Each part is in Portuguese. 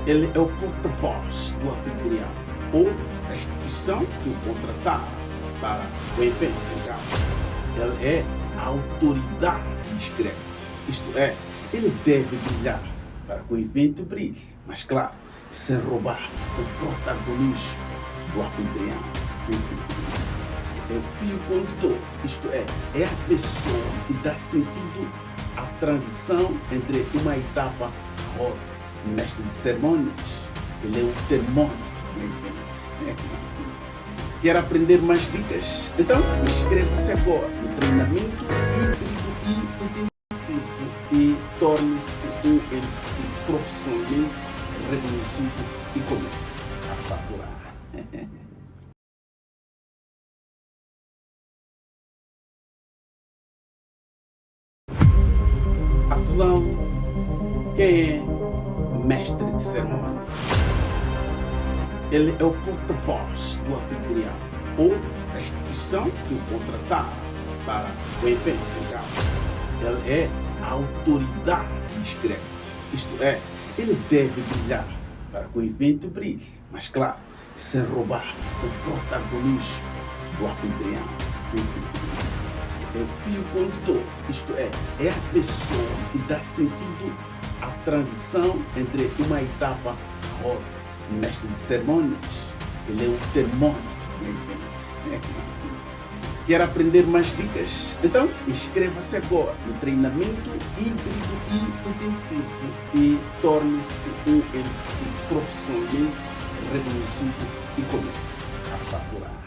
Ele é o porta-voz do anfitrião ou da instituição que o contrataram para o evento legal. Ele é a autoridade discreta, isto é, ele deve brilhar para que o evento brilhe, mas claro, sem roubar o protagonismo do anfitrião. É o fio condutor, isto é a pessoa que dá sentido à transição entre uma etapa a outra. O mestre de cerimônias, ele é o termômetro do evento. Quer aprender mais dicas? Então inscreva-se agora no treinamento híbrido e intensivo e torne-se um MC profissionalmente reconhecido e comece a faturar. Afinal, quem é mestre de cerimônia? Ele é o porta-voz do anfitrião ou da instituição que o contrataram para o evento legal. Ele é a autoridade discreta, isto é, ele deve brilhar para que o evento brilhe, mas claro, sem roubar o protagonismo do anfitrião. É o fio condutor, isto é a pessoa que dá sentido à transição entre uma etapa a outra. O mestre de cerimônias, ele é o termômetro do evento. Quer aprender mais dicas? Então inscreva-se agora no treinamento híbrido e intensivo e torne-se um MC profissionalmente reconhecido e comece a faturar.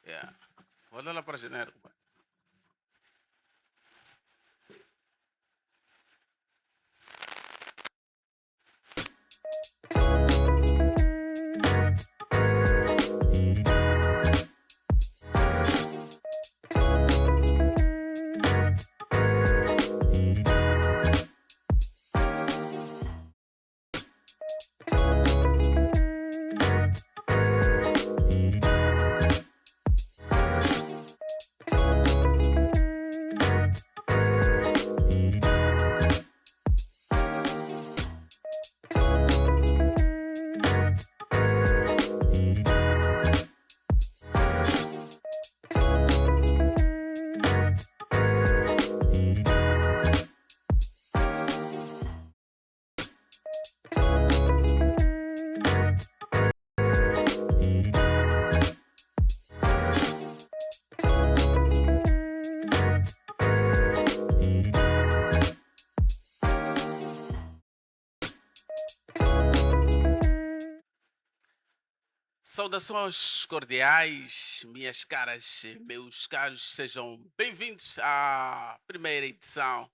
Yeah. Wala la para janeiro. Saudações cordiais, minhas caras, meus caros, sejam bem-vindos à primeira edição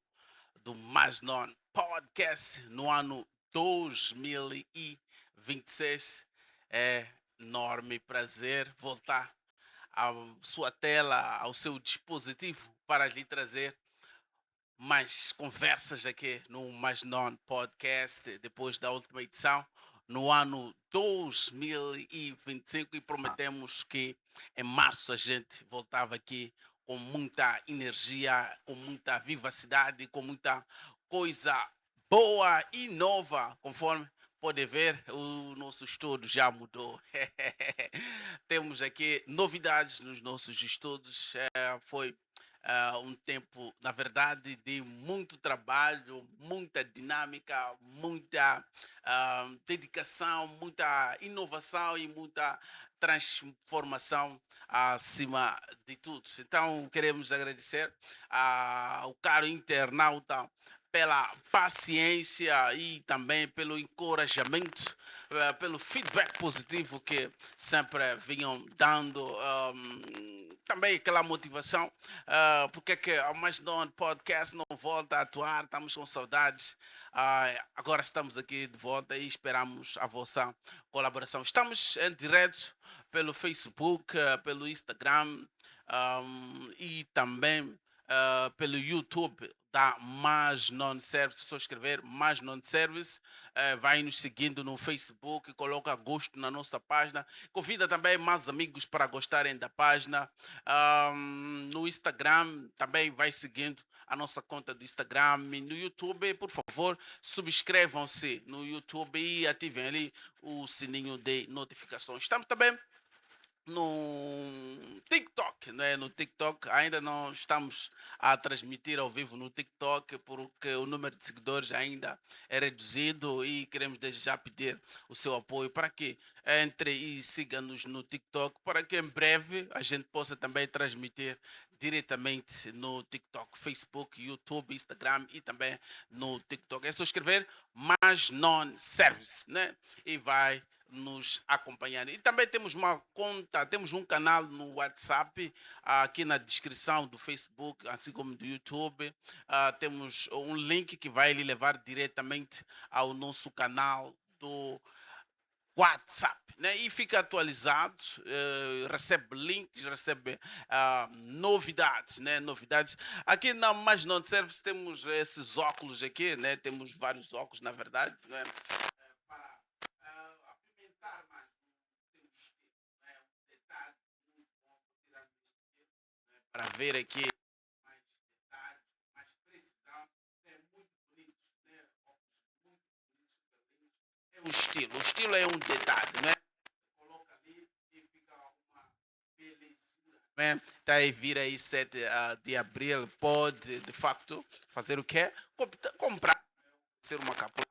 do Mais Non Podcast no ano 2026. É enorme prazer voltar à sua tela, ao seu dispositivo, para lhe trazer mais conversas aqui no Mais Non Podcast, depois da última edição, no ano 2025, e prometemos que em março a gente voltava aqui com muita energia, com muita vivacidade, com muita coisa boa e nova, conforme pode ver, o nosso estudo já mudou. Temos aqui novidades nos nossos estudos. Foi um tempo, na verdade, de muito trabalho, muita dinâmica, muita dedicação, muita inovação e muita transformação acima de tudo. Então, queremos agradecer ao caro internauta pela paciência e também pelo encorajamento, pelo feedback positivo que sempre vinham dando, também aquela motivação, porque é que a Mais Não Podcast não volta a atuar, estamos com saudades. Agora estamos aqui de volta e esperamos a vossa colaboração. Estamos em direto pelo Facebook, pelo Instagram, e também pelo YouTube da Mais Non Service. Só escrever Mais Non Service, vai nos seguindo no Facebook, coloca gosto na nossa página, convida também mais amigos para gostarem da página. No Instagram também vai seguindo a nossa conta do Instagram. E no YouTube, por favor, subscrevam-se no YouTube e ativem ali o sininho de notificações. Estamos também no TikTok, né? No TikTok ainda não estamos a transmitir ao vivo no TikTok porque o número de seguidores ainda é reduzido e queremos desde já pedir o seu apoio para que entre e siga-nos no TikTok para que em breve a gente possa também transmitir diretamente no TikTok, Facebook, YouTube, Instagram e também no TikTok. É só escrever Mais Non Service, né? E vai nos acompanhar. E também temos uma conta, temos um canal no WhatsApp, aqui na descrição do Facebook, assim como do YouTube. Temos um link que vai lhe levar diretamente ao nosso canal do WhatsApp, né? E fica atualizado, recebe links, recebe novidades, né? Novidades. Aqui na Mais Não Service temos esses óculos aqui, né? Temos vários óculos, na verdade, né? Para apimentar mais o seu estilo, né? Um detalhe muito bom por tirar deste estilo, né? Para ver aqui mais detalhes, mais precisão, é muito bonito, né? Óculos muito bonitos, super lindos. É um estilo, o estilo é um detalhe, né? Coloca ali e fica uma belezura, né? Tá aí, vira aí 7 de abril, pode de facto fazer o quê? Comprar, ser uma capa,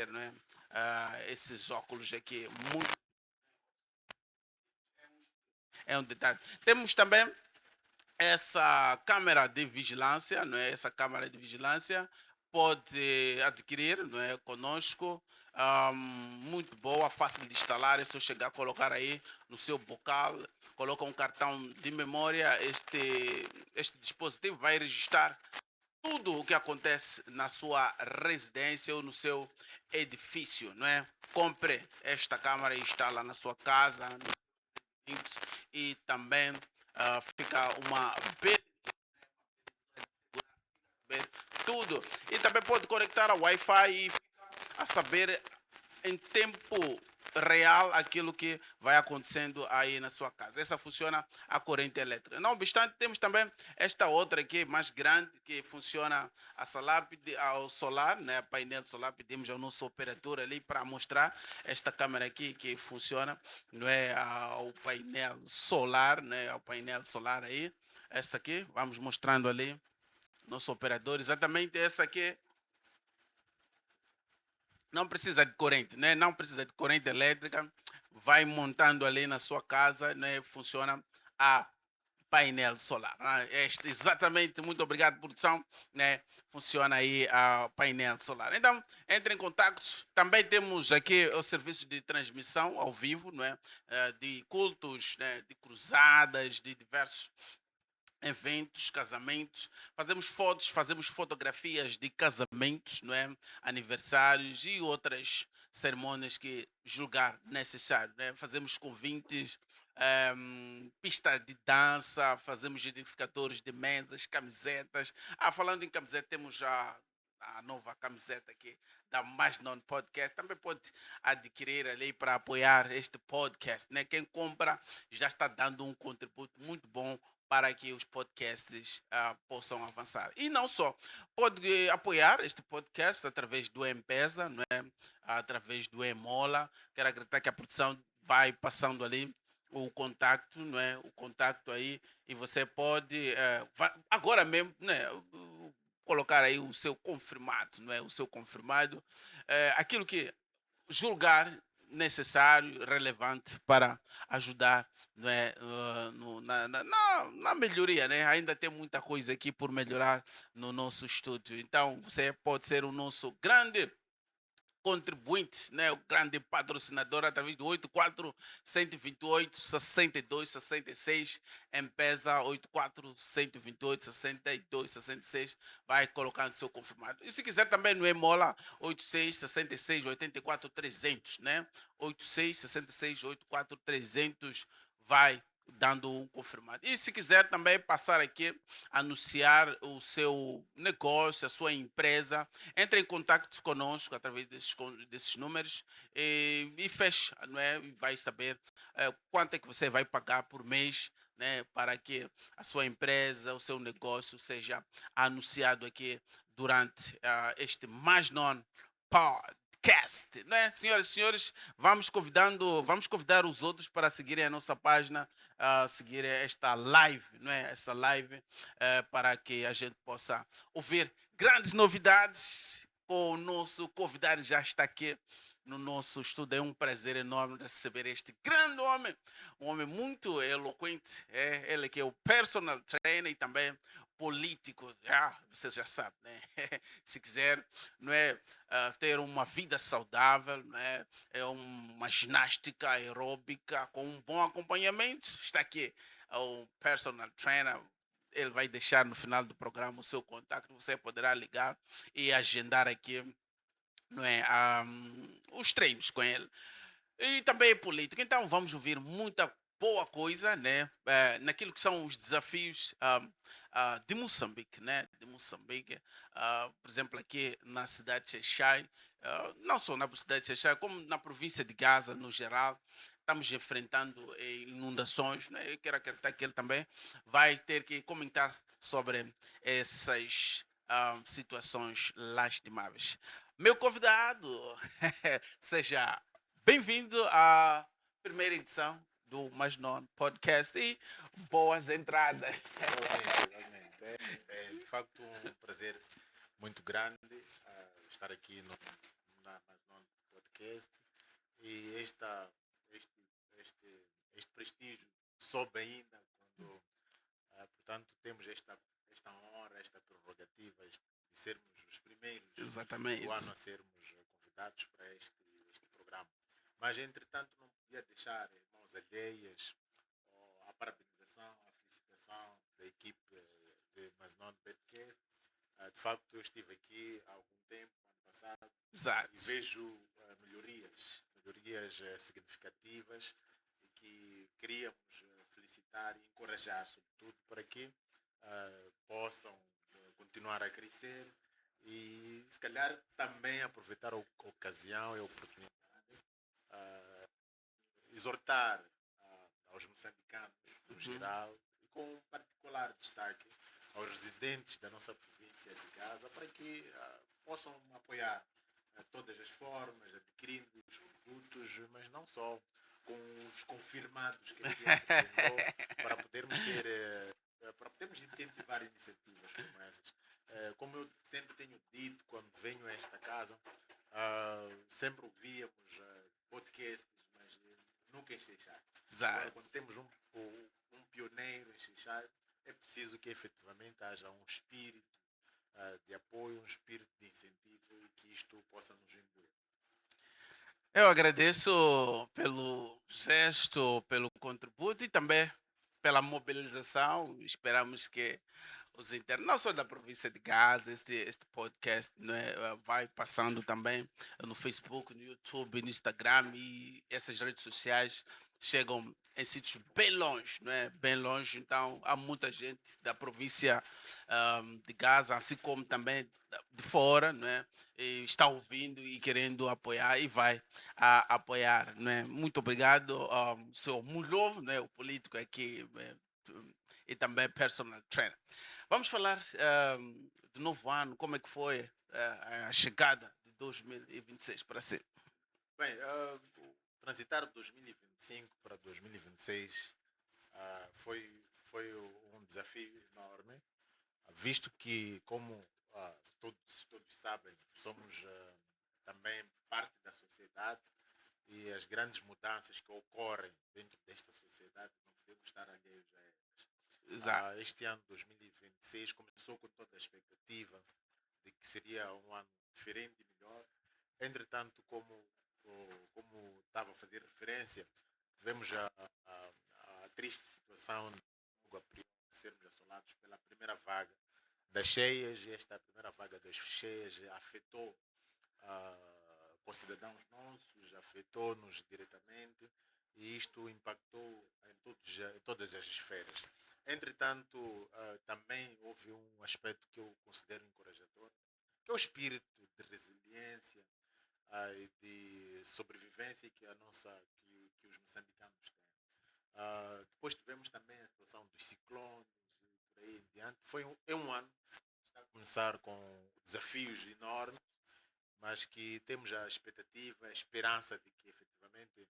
né? Esses óculos aqui, muito é um detalhe. Temos também essa câmera de vigilância, não é? Essa câmera de vigilância pode adquirir, não é? Conosco. Muito boa, fácil de instalar, é só chegar, colocar aí no seu bocal, coloca um cartão de memória, este dispositivo vai registrar tudo o que acontece na sua residência ou no seu edifício, não é? Compre esta câmara e instala na sua casa, e também fica uma beleza, tudo. E também pode conectar a Wi-Fi e fica a saber em tempo real aquilo que vai acontecendo aí na sua casa. Essa funciona a corrente elétrica. Não obstante, temos também esta outra aqui mais grande que funciona a solar, ao solar, né, painel solar. Pedimos ao nosso operador ali para mostrar esta câmera aqui que funciona, não é, ao painel solar, né, ao painel solar aí. Esta aqui, vamos mostrando ali nosso operador, exatamente essa aqui. Não precisa de corrente, né? Não precisa de corrente elétrica. Vai montando ali na sua casa, né? Funciona a painel solar. Este, exatamente, muito obrigado, produção. Né? Funciona aí a painel solar. Então, entre em contato. Também temos aqui o serviço de transmissão ao vivo, não é? De cultos, né? De cruzadas, de diversos eventos, casamentos, fazemos fotos, fazemos fotografias de casamentos, não é? Aniversários e outras cerimônias que julgar necessário, né? Fazemos convites, pista de dança, fazemos identificadores de mesas, camisetas. Falando em camiseta, temos a nova camiseta aqui da Mais Non Podcast. Também pode adquirir ali para apoiar este podcast, né? Quem compra já está dando um contributo muito bom para que os podcasts possam avançar. E não só, pode apoiar este podcast através do M-Pesa, não é? Através do Emola. Quero acreditar que a produção vai passando ali o contacto, não é? O contacto aí e você pode agora mesmo, né? Colocar aí o seu confirmado, não é? O seu confirmado, aquilo que julgar necessário, relevante para ajudar, não é, na melhoria, né? Ainda tem muita coisa aqui por melhorar no nosso estúdio. Então, você pode ser o nosso grande contribuinte, né, o grande patrocinador através do 84 128 62 66, M-Pesa 84 128 62 66, vai colocando seu confirmado. E se quiser também no Emola 86 66 84 300, né? 86 66 84 300, vai dando um confirmado. E se quiser também passar aqui, anunciar o seu negócio, a sua empresa, entre em contato conosco através desses números e fecha, não é? E vai saber quanto é que você vai pagar por mês, né? Para que a sua empresa, o seu negócio seja anunciado aqui durante este Mais Non Podcast, né? Senhoras e senhores, vamos convidar os outros para seguirem a nossa página, seguir esta live, não é? Essa live para que a gente possa ouvir grandes novidades. O nosso convidado já está aqui no nosso estúdio. É um prazer enorme receber este grande homem, um homem muito eloquente. Ele que é o personal trainer e também político. Você já sabe, né? Se quiser, não é, ter uma vida saudável, não é? Uma ginástica aeróbica com um bom acompanhamento, está aqui o personal trainer. Ele vai deixar no final do programa o seu contato. Você poderá ligar e agendar aqui, não é, os treinos com ele. E também é político. Então vamos ouvir muita boa coisa, né? Naquilo que são os desafios de Moçambique, né? De Moçambique, por exemplo, aqui na cidade de Xai-Xai, não só na cidade de Xai-Xai, como na província de Gaza no geral, estamos enfrentando inundações, né? Eu quero acreditar que ele também vai ter que comentar sobre essas situações lastimáveis. Meu convidado, seja bem-vindo à primeira edição do Mais Non Podcast e boas entradas. Igualmente, igualmente. É de facto um prazer muito grande estar aqui na Amazon Podcast e este prestígio sobe ainda quando, portanto, temos esta honra, esta prerrogativa de sermos os primeiros Exatamente. do ano a sermos convidados para este programa. Mas, entretanto, não podia deixar mãos alheias à parabenização, à felicitação da equipe de Maznon Podcast. De facto, eu estive aqui há algum tempo, ano passado, Exato. e vejo melhorias significativas e que queríamos felicitar e encorajar, sobretudo, para que possam continuar a crescer e, se calhar, também aproveitar a ocasião e a oportunidade exortar aos moçambicanos no geral e com particular destaque aos residentes da nossa província de Gaza para que possam apoiar todas as formas, adquirindo os produtos, mas não só com os confirmados que aqui apresentou, para podermos para podermos incentivar iniciativas como essas. Como eu sempre tenho dito quando venho a esta casa, sempre ouvíamos podcasts, mas nunca em Seixai. Agora, Exato. quando temos um pioneiro em Seixai, é preciso que efetivamente haja um espírito de apoio, um espírito de incentivo e que isto possa nos imbuir. Eu agradeço pelo gesto, pelo contributo e também pela mobilização. Esperamos que os internos, não só da província de Gaza, este podcast né, vai passando também no Facebook, no YouTube, no Instagram e essas redes sociais chegam em sítios bem longe, não é? Bem longe, então há muita gente da província de Gaza, assim como também de fora, não é? E está ouvindo e querendo apoiar e vai apoiar, não é? Muito obrigado, seu Mulou, né, o político aqui e também personal trainer. Vamos falar do novo ano, como é que foi a chegada de 2026 para si? Bem, o transitar de 2025 para 2026 foi um desafio enorme, visto que, como todos sabem, somos também parte da sociedade e as grandes mudanças que ocorrem dentro desta sociedade não podemos estar alheios a elas. Exato. Este ano 2026 começou com toda a expectativa de que seria um ano diferente e melhor. Entretanto, como estava a fazer referência, tivemos a triste situação de sermos assolados pela primeira vaga das cheias, e esta primeira vaga das cheias afetou concidadãos nossos, afetou-nos diretamente e isto impactou em todas as esferas. Entretanto, também houve um aspecto que eu considero encorajador, que é o espírito de resiliência e de sobrevivência que os moçambicanos têm. Depois tivemos também a situação dos ciclones e por aí em diante. É um ano que está a começar com desafios enormes, mas que temos a expectativa, a esperança de que efetivamente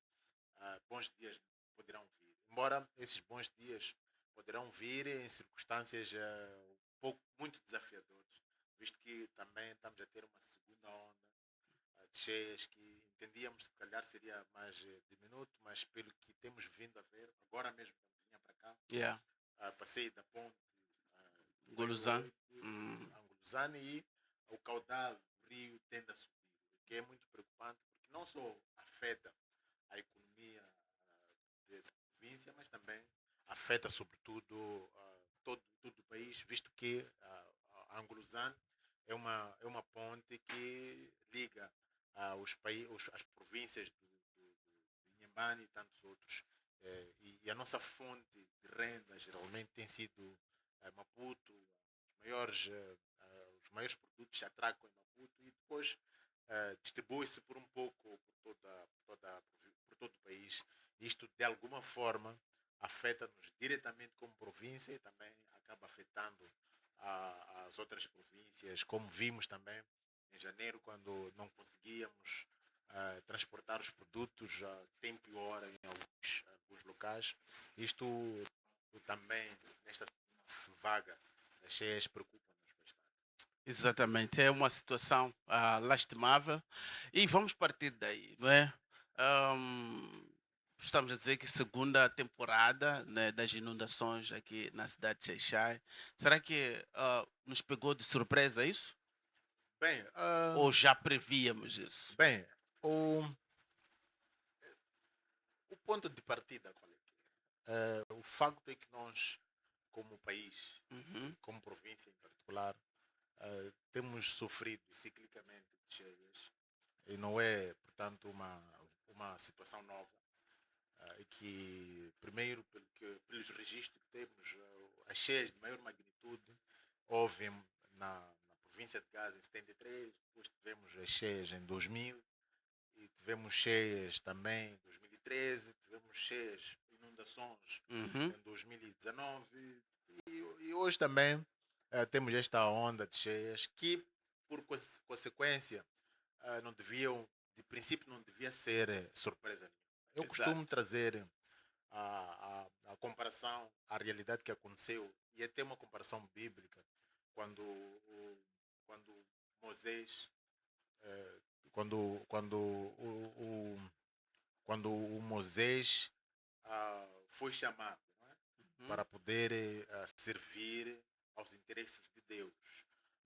bons dias poderão vir. Embora esses bons dias poderão vir em circunstâncias muito desafiadoras, visto que também estamos a ter uma segunda onda de cheias que entendíamos que se calhar seria mais diminuto, mas pelo que temos vindo a ver, agora mesmo quando vinha para cá, Yeah. passei da ponte Guluzan. 8 a Anguluzane e o caudal do rio tende a subir, o que é muito preocupante porque não só afeta a economia da província, mas também afeta sobretudo todo o país, visto que a Anguluzane é uma ponte que liga as províncias do Inhambane e tantos outros. E a nossa fonte de renda geralmente tem sido Maputo, os maiores produtos se atracam em Maputo e depois distribui-se por um pouco por todo o país. Isto de alguma forma afeta-nos diretamente como província e também acaba afetando as outras províncias, como vimos também em janeiro, quando não conseguíamos transportar os produtos a tempo e hora em alguns locais. Isto também, nesta vaga das cheias, preocupa-nos bastante. Exatamente, é uma situação lastimável e vamos partir daí, não é? Ahm, Estamos a dizer que segunda temporada né, das inundações aqui na cidade de Xai-Xai. Será que nos pegou de surpresa isso? Bem, Ou já prevíamos isso? bem o ponto de partida qual é que é? O facto é que nós, como país, Uhum. como província em particular, temos sofrido ciclicamente de cheias e não é, portanto, uma situação nova. E que, primeiro, pelos registros que temos, as cheias de maior magnitude houve na província de Gaza em 73, depois tivemos as cheias em 2000 e tivemos cheias também em 2013, tivemos cheias, inundações Uhum. em 2019 e hoje também temos esta onda de cheias que, por consequência, não deviam, de princípio, não devia ser surpresa nenhuma. Eu Exato. costumo trazer a comparação à realidade que aconteceu e até uma comparação bíblica quando, quando Moisés, quando quando o Moisés foi chamado, não é? Uhum. Para poder servir aos interesses de Deus.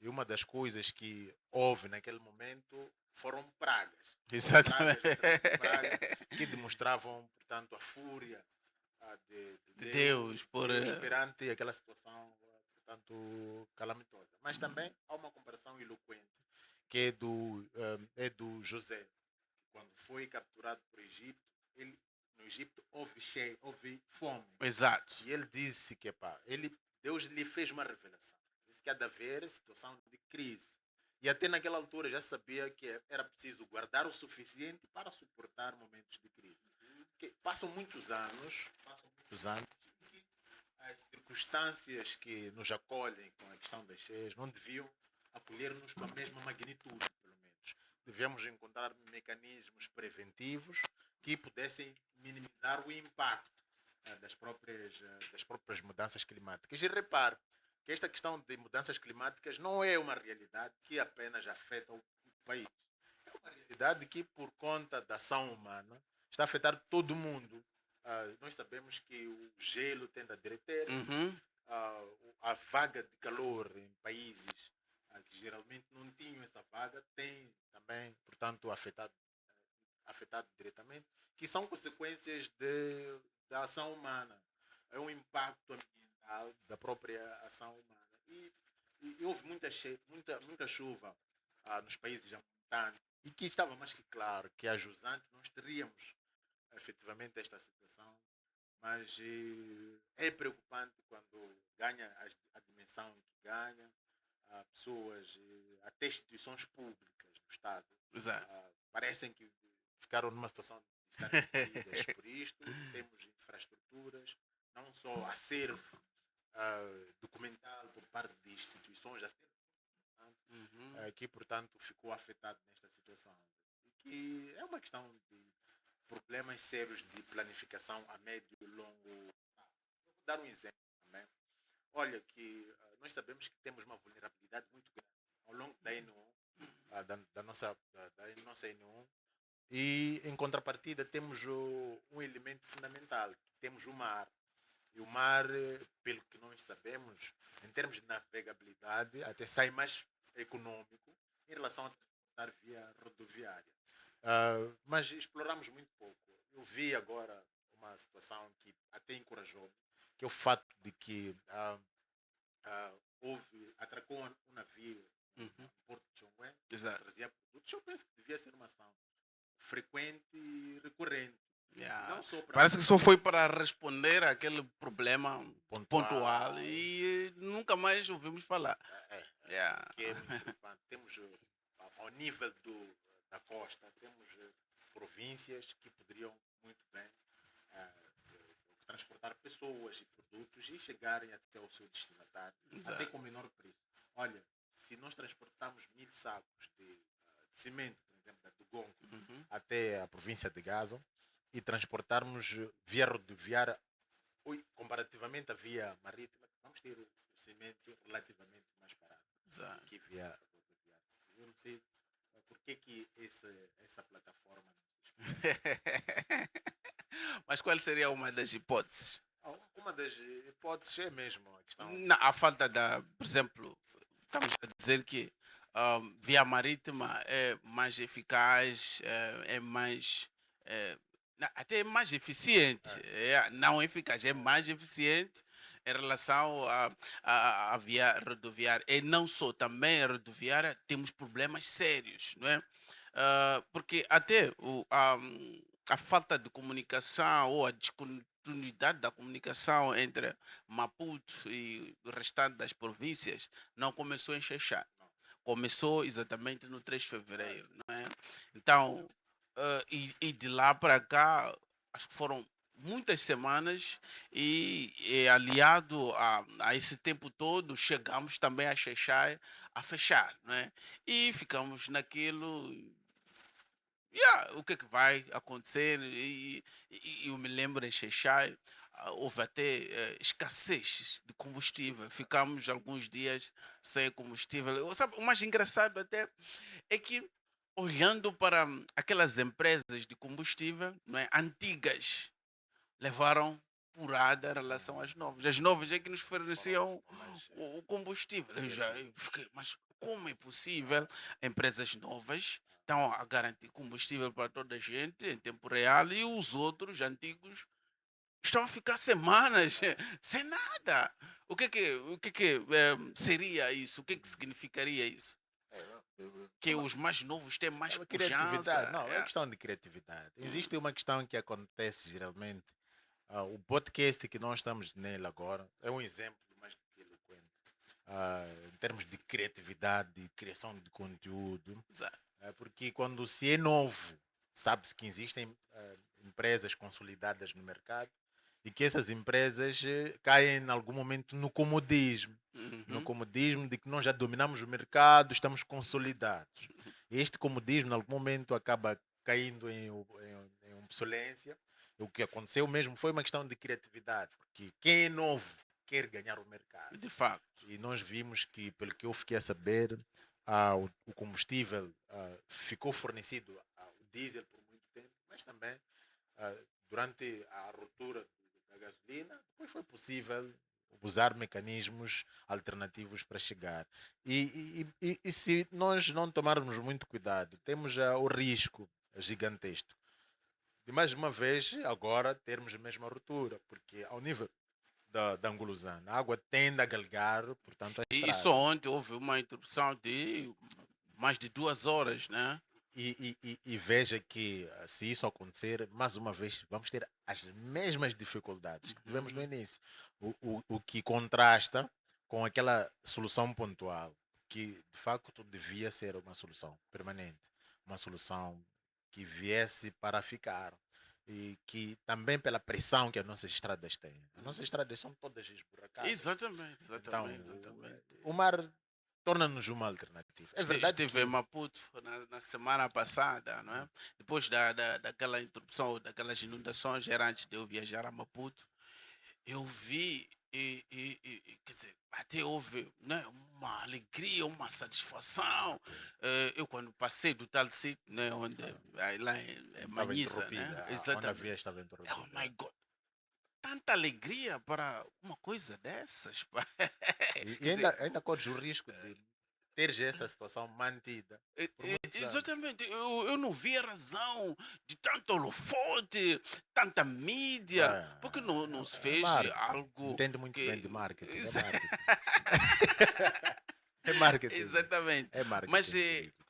E uma das coisas que houve naquele momento foram pragas. Foram pragas Exatamente. atrás de pragas que demonstravam, portanto, a fúria de De Deus, por. Deus perante aquela situação, portanto, calamitosa. Mas também há uma comparação eloquente que é do José. Quando foi capturado por Egito, ele, no Egito houve fome. Exato. E ele disse que Deus lhe fez uma revelação. Disse que há de haver situação de crise. E até naquela altura já sabia que era preciso guardar o suficiente para suportar momentos de crise. Porque passam muitos anos, e as circunstâncias que nos acolhem com a questão das cheias não deviam acolher-nos com a mesma magnitude, pelo menos. Devemos encontrar mecanismos preventivos que pudessem minimizar o impacto das próprias mudanças climáticas. E repare que esta questão de mudanças climáticas não é uma realidade que apenas afeta o país. É uma realidade que, por conta da ação humana, está a afetar todo mundo. Nós sabemos que o gelo tende a derreter, Uhum. a vaga de calor em países que geralmente não tinham essa vaga tem também, portanto, afetado diretamente, que são consequências da ação humana. É um impacto ambiental da própria ação humana. E houve muita chuva nos países americanos e que estava mais que claro que a jusante nós teríamos efetivamente esta situação, mas é preocupante quando ganha a dimensão que ganha, pessoas, até instituições públicas do Estado, Exato. parecem que ficaram numa situação de estarem falidas por isto. Temos infraestruturas, não só acervo documental por parte de instituições, acervo Uhum. que, portanto, ficou afetado nesta situação. E que é uma questão de problemas sérios de planificação a médio e longo prazo. Eu vou dar um exemplo também. Olha que nós sabemos que temos uma vulnerabilidade muito grande ao longo da N1, da nossa N1, e em contrapartida temos um elemento fundamental, que temos o mar. E o mar, pelo que nós sabemos, em termos de navegabilidade, até sai mais econômico em relação a transportar via rodoviária. Mas exploramos muito pouco. Eu vi agora uma situação que até encorajou-me, que é o fato de que atracou um navio Uhum. no Porto de Chongué, Exato. trazia produtos. Eu penso que devia ser uma ação frequente e recorrente. Yeah. Não só para Parece que só foi para responder àquele problema pontual pontual. e nunca mais ouvimos falar. Yeah. Que é muito preocupante. Temos, ao nível da costa, temos províncias que poderiam muito bem transportar pessoas e produtos e chegarem até o seu destinatário, até Exato. com menor preço. Olha, se nós transportarmos 1.000 sacos de cimento, por exemplo, da Dugonco, Uhum. até a província de Gaza, e transportarmos via rodoviária, comparativamente à via marítima, vamos ter o cimento relativamente mais barato Exato. que via rodoviária. Eu não sei por que essa plataforma não se explora. Mas qual seria uma das hipóteses? Uma das hipóteses é mesmo a questão. A falta da, por exemplo, estamos a dizer que via marítima é mais eficaz, é mais, até é mais eficiente, É, não eficaz, é mais eficiente em relação à via rodoviária. E não só, também a rodoviária temos problemas sérios, não é? Porque até a falta de comunicação ou a descontinuidade da comunicação entre Maputo e o restante das províncias não começou em Xexá. não. Começou exatamente no 3 de fevereiro, não é? Então, e de lá para cá, acho que foram muitas semanas e aliado a esse tempo todo, chegamos também a Xexá a fechar, não é? E ficamos naquilo. Yeah, o que é que vai acontecer? E eu me lembro em Xexai, houve até escassez de combustível. Ficamos alguns dias sem combustível. Sabe, o mais engraçado até é que olhando para aquelas empresas de combustível, não é, antigas, levaram porrada em relação às novas. As novas é que nos forneciam Foram mais o combustível. Eu competitivas. fiquei, mas como é possível empresas novas estão a garantir combustível para toda a gente em tempo real e os outros antigos estão a ficar semanas sem nada? Seria isso? O que é que significaria isso? É Que os mais novos têm mais uma pujança? criatividade, não, é questão de criatividade. Hum, Existe uma questão que acontece geralmente. O podcast que nós estamos nele agora é um exemplo mais do que eloquente. Em termos de criatividade, de criação de conteúdo, exa- porque quando se é novo, sabe-se que existem empresas consolidadas no mercado e que essas empresas caem em algum momento no comodismo. No Uhum. comodismo de que nós já dominamos o mercado, estamos consolidados. E este comodismo, em algum momento, acaba caindo em obsolência. O que aconteceu mesmo foi uma questão de criatividade, porque quem é novo quer ganhar o mercado. De facto. E nós vimos que, pelo que eu fiquei a saber, o combustível ficou fornecido o diesel por muito tempo, mas também ah, durante a ruptura da gasolina, depois foi possível usar mecanismos alternativos para chegar. E se nós não tomarmos muito cuidado, temos o risco gigantesco de mais uma vez agora termos a mesma ruptura, porque ao nível da Angolosana, a água tende a galgar, portanto, a E só estrada. ontem houve uma interrupção de mais de 2 horas, né? E veja que se isso acontecer, mais uma vez, vamos ter as mesmas dificuldades que tivemos no Uhum. início. O que contrasta com aquela solução pontual, que de facto devia ser uma solução permanente, uma solução que viesse para ficar. E que também pela pressão que as nossas estradas têm. As nossas estradas são todas esburracadas. Exatamente, Então, exatamente, exatamente. o mar torna-nos uma alternativa. É verdade Estive em que Maputo na semana passada, não é? Depois daquela interrupção, daquelas inundações, era antes de eu viajar a Maputo, eu vi quer dizer, até houve, né, uma alegria, uma satisfação. Eu quando passei do tal sítio, né, onde, lá em estava Manhissa, interrompida, né? onde a via Exatamente. estava Oh my interrompida. God! Tanta alegria para uma coisa dessas, pá. E Quer dizer, ainda corres o risco de ter já essa situação mantida por muitos anos. exatamente, eu não vi a razão de tanto holofote, tanta mídia, porque não se É fez marketing. algo Entende muito bem de que. marketing. É marketing. É marketing. Exatamente. É Mas marketing político.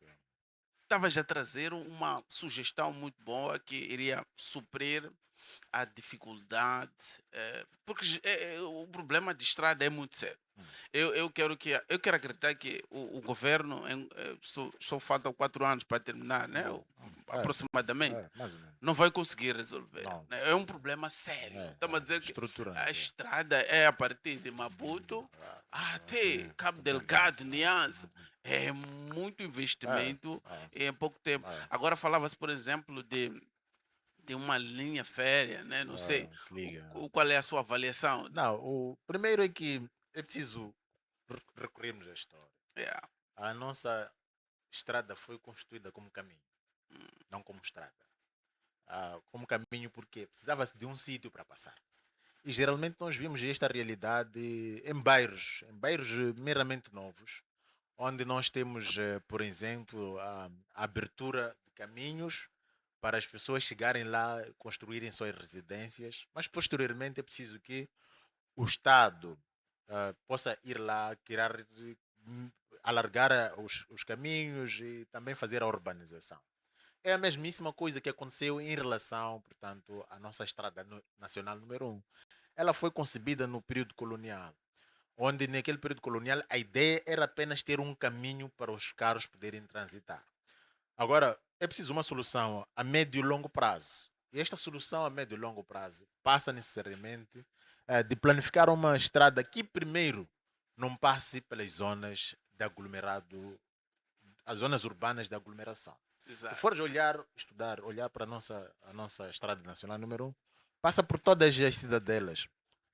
estavas a trazer uma sugestão muito boa que iria suprir a dificuldade, porque o problema de estrada é muito sério. Hum. Eu quero acreditar que o governo só faltam 4 anos para terminar, né? Aproximadamente, Mais ou menos. não vai conseguir resolver. Não. Né? É um problema sério. Estamos a dizer que a Estruturante. estrada é a partir de Maputo até Cabo Delgado, Niassa. É muito investimento em pouco tempo. Agora falava-se, por exemplo, de uma linha férrea, né? Não sei Que liga. qual é a sua avaliação. Não, o primeiro é que é preciso recorrermos à história. Yeah. A nossa estrada foi construída como caminho, não como estrada. Como caminho porque precisava-se de um sítio para passar. E geralmente nós vimos esta realidade em bairros meramente novos, onde nós temos, por exemplo, a abertura de caminhos para as pessoas chegarem lá, construírem suas residências, mas posteriormente é preciso que o Estado possa ir lá, hum, alargar os caminhos e também fazer a urbanização. É a mesmíssima coisa que aconteceu em relação, portanto, à nossa estrada nacional número um. Ela foi concebida no período colonial, onde naquele período colonial a ideia era apenas ter um caminho para os carros poderem transitar. Agora, é preciso uma solução a médio e longo prazo. E esta solução a médio e longo prazo passa necessariamente de planificar uma estrada que primeiro não passe pelas zonas de aglomerado, as zonas urbanas de aglomeração. Se Exato. fores olhar, estudar, olhar para a nossa estrada nacional número um, passa por todas as cidadelas.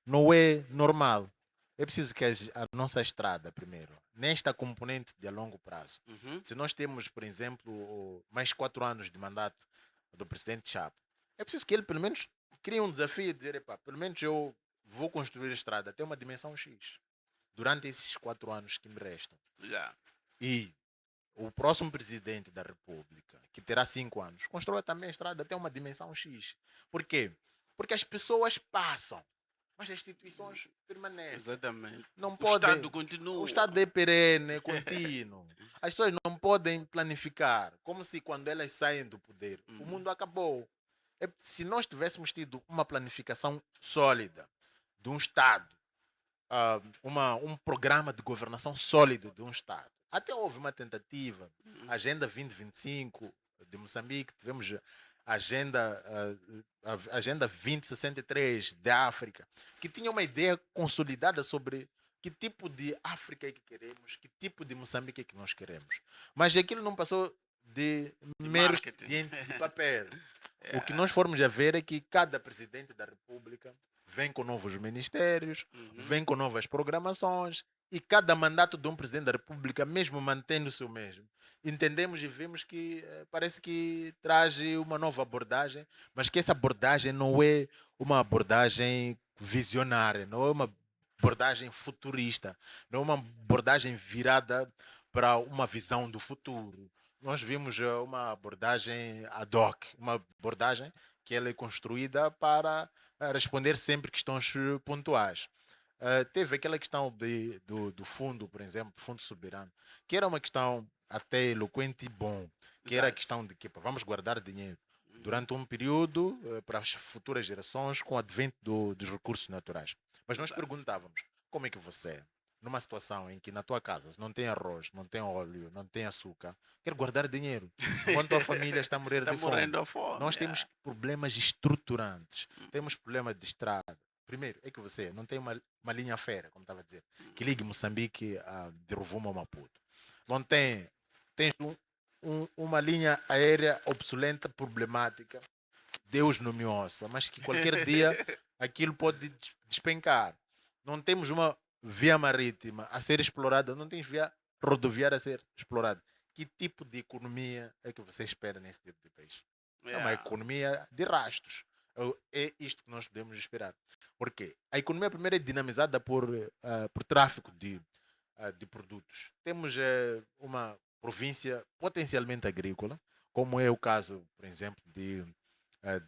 Não é normal. é preciso que a nossa estrada, primeiro, nesta componente de a longo prazo, Uhum. se nós temos, por exemplo, mais 4 anos de mandato do presidente Chapo, é preciso que ele, pelo menos, crie um desafio e dizer: epá, pelo menos eu vou construir a estrada até uma dimensão X durante esses 4 anos que me restam. Já. E o próximo presidente da República, que terá 5 anos, constrói também a estrada até uma dimensão X. Por quê? Porque as pessoas passam, mas as instituições permanecem. Exatamente. Não O Estado podem. O continua. Estado é perene, é contínuo. As pessoas não podem planificar como se quando elas saem do poder, o Uhum. mundo acabou. Se nós tivéssemos tido uma planificação sólida de um Estado, um programa de governação sólido de um Estado. Até houve uma tentativa, a Uhum. Agenda 2025 de Moçambique, tivemos a Agenda 2063 da África, que tinha uma ideia consolidada sobre que tipo de África é que queremos, que tipo de Moçambique é que nós queremos. Mas aquilo não passou de De meros marketing. de papel. O que nós Yeah. formos a ver é que cada presidente da República vem com novos ministérios, Uhum. vem com novas programações e cada mandato de um presidente da República, mesmo mantendo-se o mesmo, entendemos e vemos que parece que traz uma nova abordagem, mas que essa abordagem não é uma abordagem visionária, não é uma abordagem futurista, não é uma abordagem virada para uma visão do futuro. Nós vimos uma abordagem ad hoc, uma abordagem que ela é construída para responder sempre questões pontuais. Teve aquela questão do fundo, por exemplo, fundo soberano, que era uma questão até eloquente e bom, que era a Exato. questão de que pá, vamos guardar dinheiro Uhum. durante um período para as futuras gerações com o advento dos recursos naturais. Mas nós Exato. perguntávamos, como é que você, numa situação em que na tua casa não tem arroz, não tem óleo, não tem açúcar, quer guardar dinheiro, enquanto tua família está a morrer Está de fome? morrendo a fome. Nós temos Yeah. problemas estruturantes, Uhum. temos problema de estrada. Primeiro, é que você não tem uma linha férrea, como estava a dizer, que Uhum. ligue Moçambique de Rovuma a Maputo. Não tem, tens uma linha aérea obsoleta, problemática, Deus não me ouça, mas que qualquer dia aquilo pode despencar. Não temos uma via marítima a ser explorada, não tens via rodoviária a ser explorada. Que tipo de economia é que você espera nesse tipo de país? É uma Yeah. economia de rastros. É isto que nós podemos esperar. Porque a economia primeiro é dinamizada por tráfico de produtos. Temos uma província potencialmente agrícola, como é o caso, por exemplo, de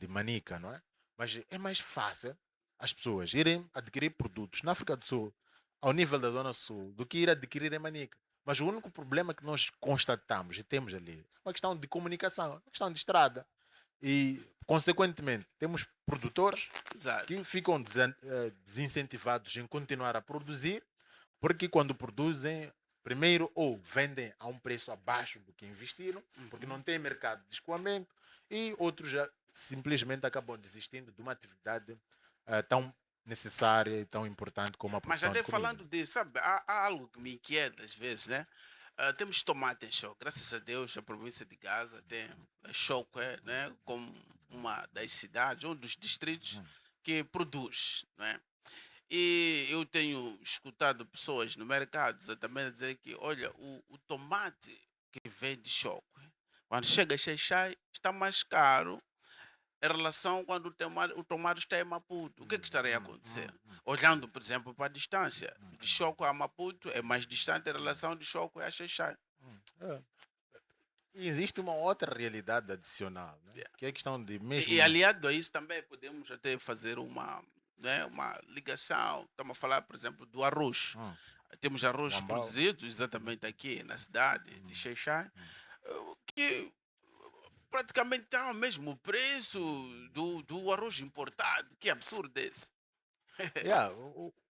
Manica, não é? Mas é mais fácil as pessoas irem adquirir produtos na África do Sul, ao nível da Zona Sul, do que ir adquirir em Manica. Mas o único problema que nós constatamos e temos ali é uma questão de comunicação, uma questão de estrada. E, consequentemente, temos produtores Exato. que ficam desincentivados em continuar a produzir, porque quando produzem, primeiro ou vendem a um preço abaixo do que investiram, porque Uhum. não tem mercado de escoamento, e outros já simplesmente acabam desistindo de uma atividade tão necessária e tão importante como a Mas produção de até comida. falando disso, sabe, há algo que me inquieta às vezes, né? Temos tomate em choque. Graças a Deus, a província de Gaza tem choque, né? Como uma das cidades, um dos distritos Hum, que produz, né? E eu tenho escutado pessoas no mercado exatamente a dizer que, olha, o tomate que vem de choque, quando chega a Xai-Xai, está mais caro em relação quando o tomate está em Maputo. O que é que estaria a acontecer? Olhando, por exemplo, para a distância, de Choco a Maputo é mais distante em relação de Choco a Xai-Xai. é. E existe uma outra realidade adicional, né? Yeah. Que é a questão de E mesmo. aliado a isso também podemos até fazer uma, né, uma ligação. Estamos a falar, por exemplo, do arroz. Hum, Temos arroz Wambao. produzido exatamente aqui na cidade de Hum, Xai-Xai, hum. que praticamente está ao mesmo preço do arroz importado. Que absurdo esse. Yeah,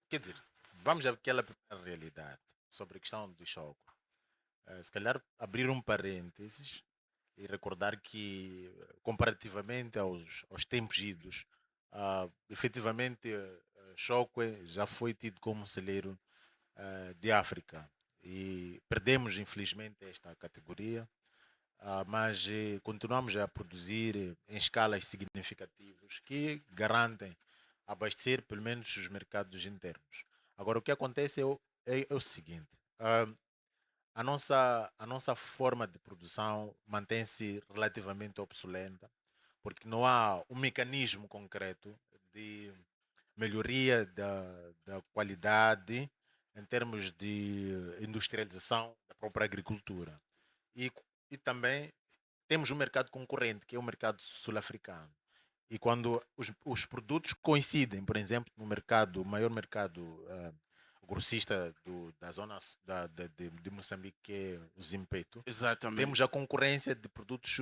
quer dizer, vamos àquela primeira realidade sobre a questão do choque. Se calhar abrir um parênteses e recordar que, comparativamente aos tempos idos, efetivamente, Choque já foi tido como um celeiro de África e perdemos, infelizmente, esta categoria, mas continuamos a produzir em escalas significativas que garantem abastecer pelo menos os mercados internos. Agora, o que acontece é o seguinte: ah, a nossa forma de produção mantém-se relativamente obsoleta, porque não há um mecanismo concreto de melhoria da qualidade em termos de industrialização da própria agricultura. E também temos um mercado concorrente, que é o mercado sul-africano. E quando os produtos coincidem, por exemplo, no mercado, o maior mercado grossista da zona de Moçambique, que é o Zimpeto, temos a Exatamente. concorrência de produtos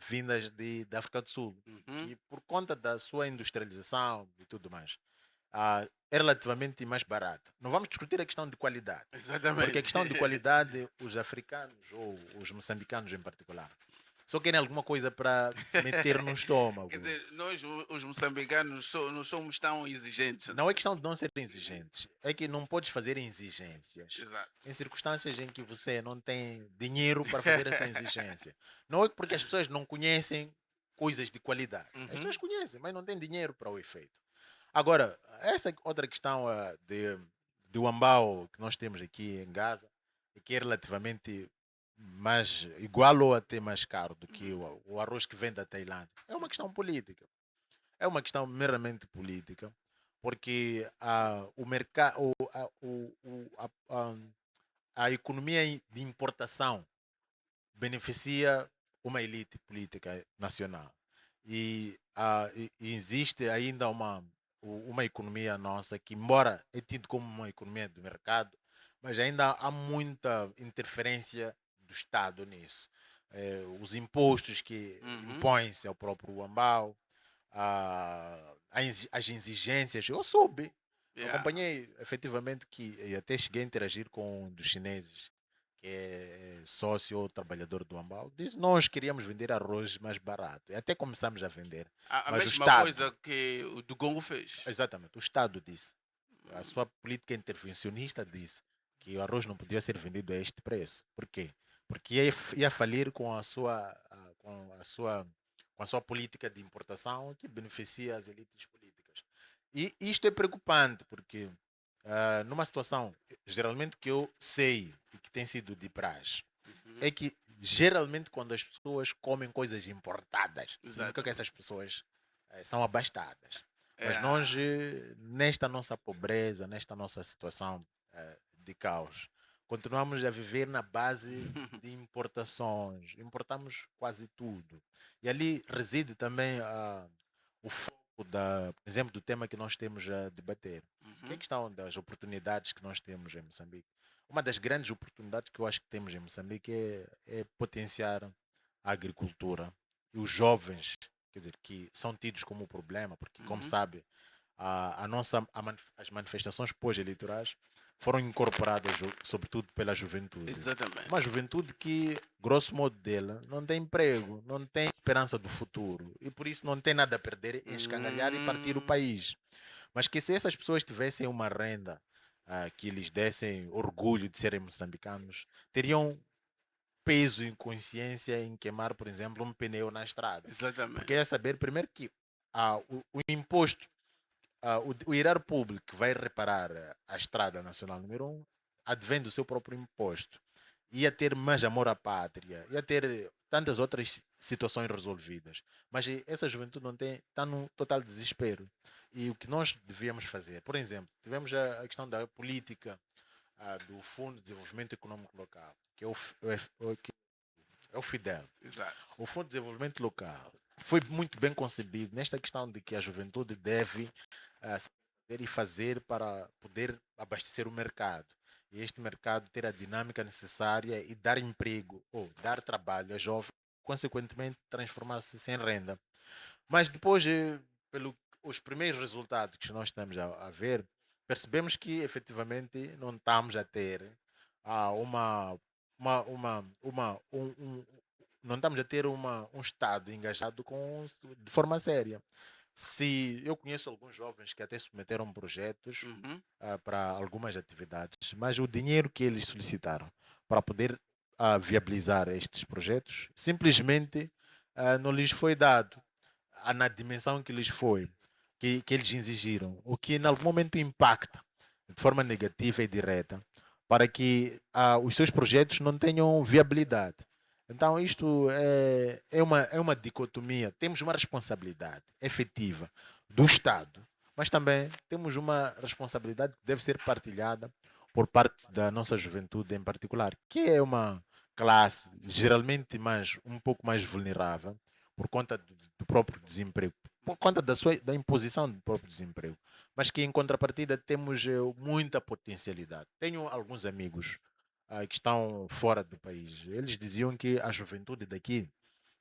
vindas da África do Sul, Uhum. que por conta da sua industrialização e tudo mais, é relativamente mais barata. Não vamos discutir a questão de qualidade, porque a Exatamente. questão de qualidade, os africanos ou os moçambicanos em particular, só querem alguma coisa para meter no Quer estômago. dizer, nós, os moçambicanos, não somos tão exigentes Não é assim. questão de não serem Uhum. exigentes, é que não podes fazer exigências Exato. em circunstâncias em que você não tem dinheiro para fazer essa exigência. Não é porque as pessoas não conhecem coisas de qualidade. As pessoas Uhum. conhecem, mas não têm dinheiro para o efeito. Agora, essa outra questão do ambao que nós temos aqui em Gaza, e que é relativamente mais igual ou até mais caro do que Uhum. o arroz que vem da Tailândia, é uma questão política. É uma questão meramente política, porque o mercado, a economia de importação beneficia uma elite política nacional. E existe ainda uma economia nossa que, embora é tido como uma economia de mercado, mas ainda há muita interferência do Estado nisso. Os impostos que Uhum. impõem-se ao próprio Ambau, as exigências. Eu soube, Yeah. acompanhei efetivamente que e até cheguei a interagir com um dos chineses, que é sócio ou trabalhador do Ambal. Disse: nós queríamos vender arroz mais barato. E até começamos a vender. A Mas o mesma Estado, coisa que o do Gongo fez. exatamente, o Estado disse, a Hum. sua política intervencionista disse que o arroz não podia ser vendido a este preço. Por quê? Porque ia falir com a sua política de importação que beneficia as elites políticas. E isto é preocupante porque numa situação, geralmente que eu sei e que tem sido de praxe, Uhum. é que geralmente quando as pessoas comem coisas importadas, significa que essas Exatamente. pessoas são abastadas. Mas nós, Yeah. nesta nossa pobreza, nesta nossa situação de caos, continuamos a viver na base de importações. Importamos quase tudo. E ali reside também o foco, por exemplo, do tema que nós temos a debater, que é a Uhum. questão das oportunidades que nós temos em Moçambique. Uma das grandes oportunidades que eu acho que temos em Moçambique é potenciar a agricultura e os jovens, quer dizer, que são tidos como problema, porque, como Uhum. sabe, as manifestações pós-eleitorais foram incorporadas, sobretudo pela juventude. Uma Exatamente. juventude que, grosso modo dela, não tem emprego, não tem esperança do futuro e por isso não tem nada a perder em escangalhar e partir o Hum. país. Mas que se essas pessoas tivessem uma renda que lhes dessem orgulho de serem moçambicanos, teriam peso e consciência em queimar, por exemplo, um pneu na estrada. Porque é Exatamente. saber, primeiro, que o imposto, o erário público que vai reparar a Estrada Nacional número 1 advém do seu próprio imposto. Ia ter mais amor à pátria, ia ter tantas outras situações resolvidas. Mas essa juventude não tem, está num total desespero. E o que nós devíamos fazer, por exemplo, tivemos a questão da política do Fundo de Desenvolvimento Econômico Local, que é o FIDEL. Exato. O Fundo de Desenvolvimento Local foi muito bem concebido nesta questão de que a juventude deve saber e fazer para poder abastecer o mercado. E este mercado ter a dinâmica necessária e dar emprego ou dar trabalho a jovens, consequentemente transformar-se em renda. Mas depois, pelo os primeiros resultados que nós estamos a ver, percebemos que efetivamente não estamos a ter ah, não estamos a ter um Estado engajado de forma séria. Se eu conheço alguns jovens que até submeteram projetos Uhum. para algumas atividades, mas o dinheiro que eles solicitaram para poder viabilizar estes projetos simplesmente não lhes foi dado na dimensão que lhes foi, que eles exigiram, o que em algum momento impacta. de forma negativa e direta para que os seus projetos não tenham viabilidade. Então, isto é uma dicotomia. Temos uma responsabilidade efetiva do Estado, mas também temos uma responsabilidade que deve ser partilhada por parte da nossa juventude em particular, que é uma classe geralmente um pouco mais vulnerável por conta do próprio desemprego, por conta da imposição do próprio desemprego, mas que em contrapartida temos muita potencialidade. Tenho alguns amigos que estão fora do país. Eles diziam que a juventude daqui,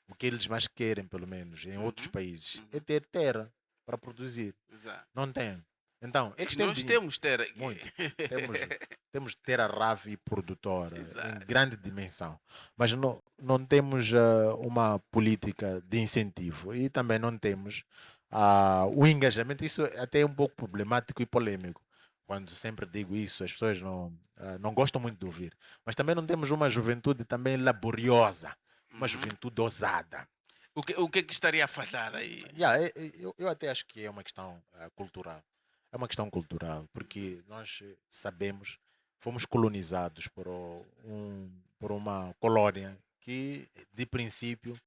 o que eles mais querem, pelo menos em outros Uhum, países, é uhum, ter terra para produzir. exato. Não tem. Então, eles têm Nós dinheiro, temos ter aqui. muito. Temos, temos terra rave e produtora em Exato. grande dimensão, mas não temos uma política de incentivo e também não temos o engajamento. Isso é até um pouco problemático e polêmico. Quando sempre digo isso, as pessoas não gostam muito de ouvir. Mas também não temos uma juventude também laboriosa, uma Uhum. juventude ousada. O que é que estaria a falhar aí? Yeah, eu até acho que é uma questão cultural. É uma questão cultural, porque nós sabemos, fomos colonizados por uma colónia que, de princípio,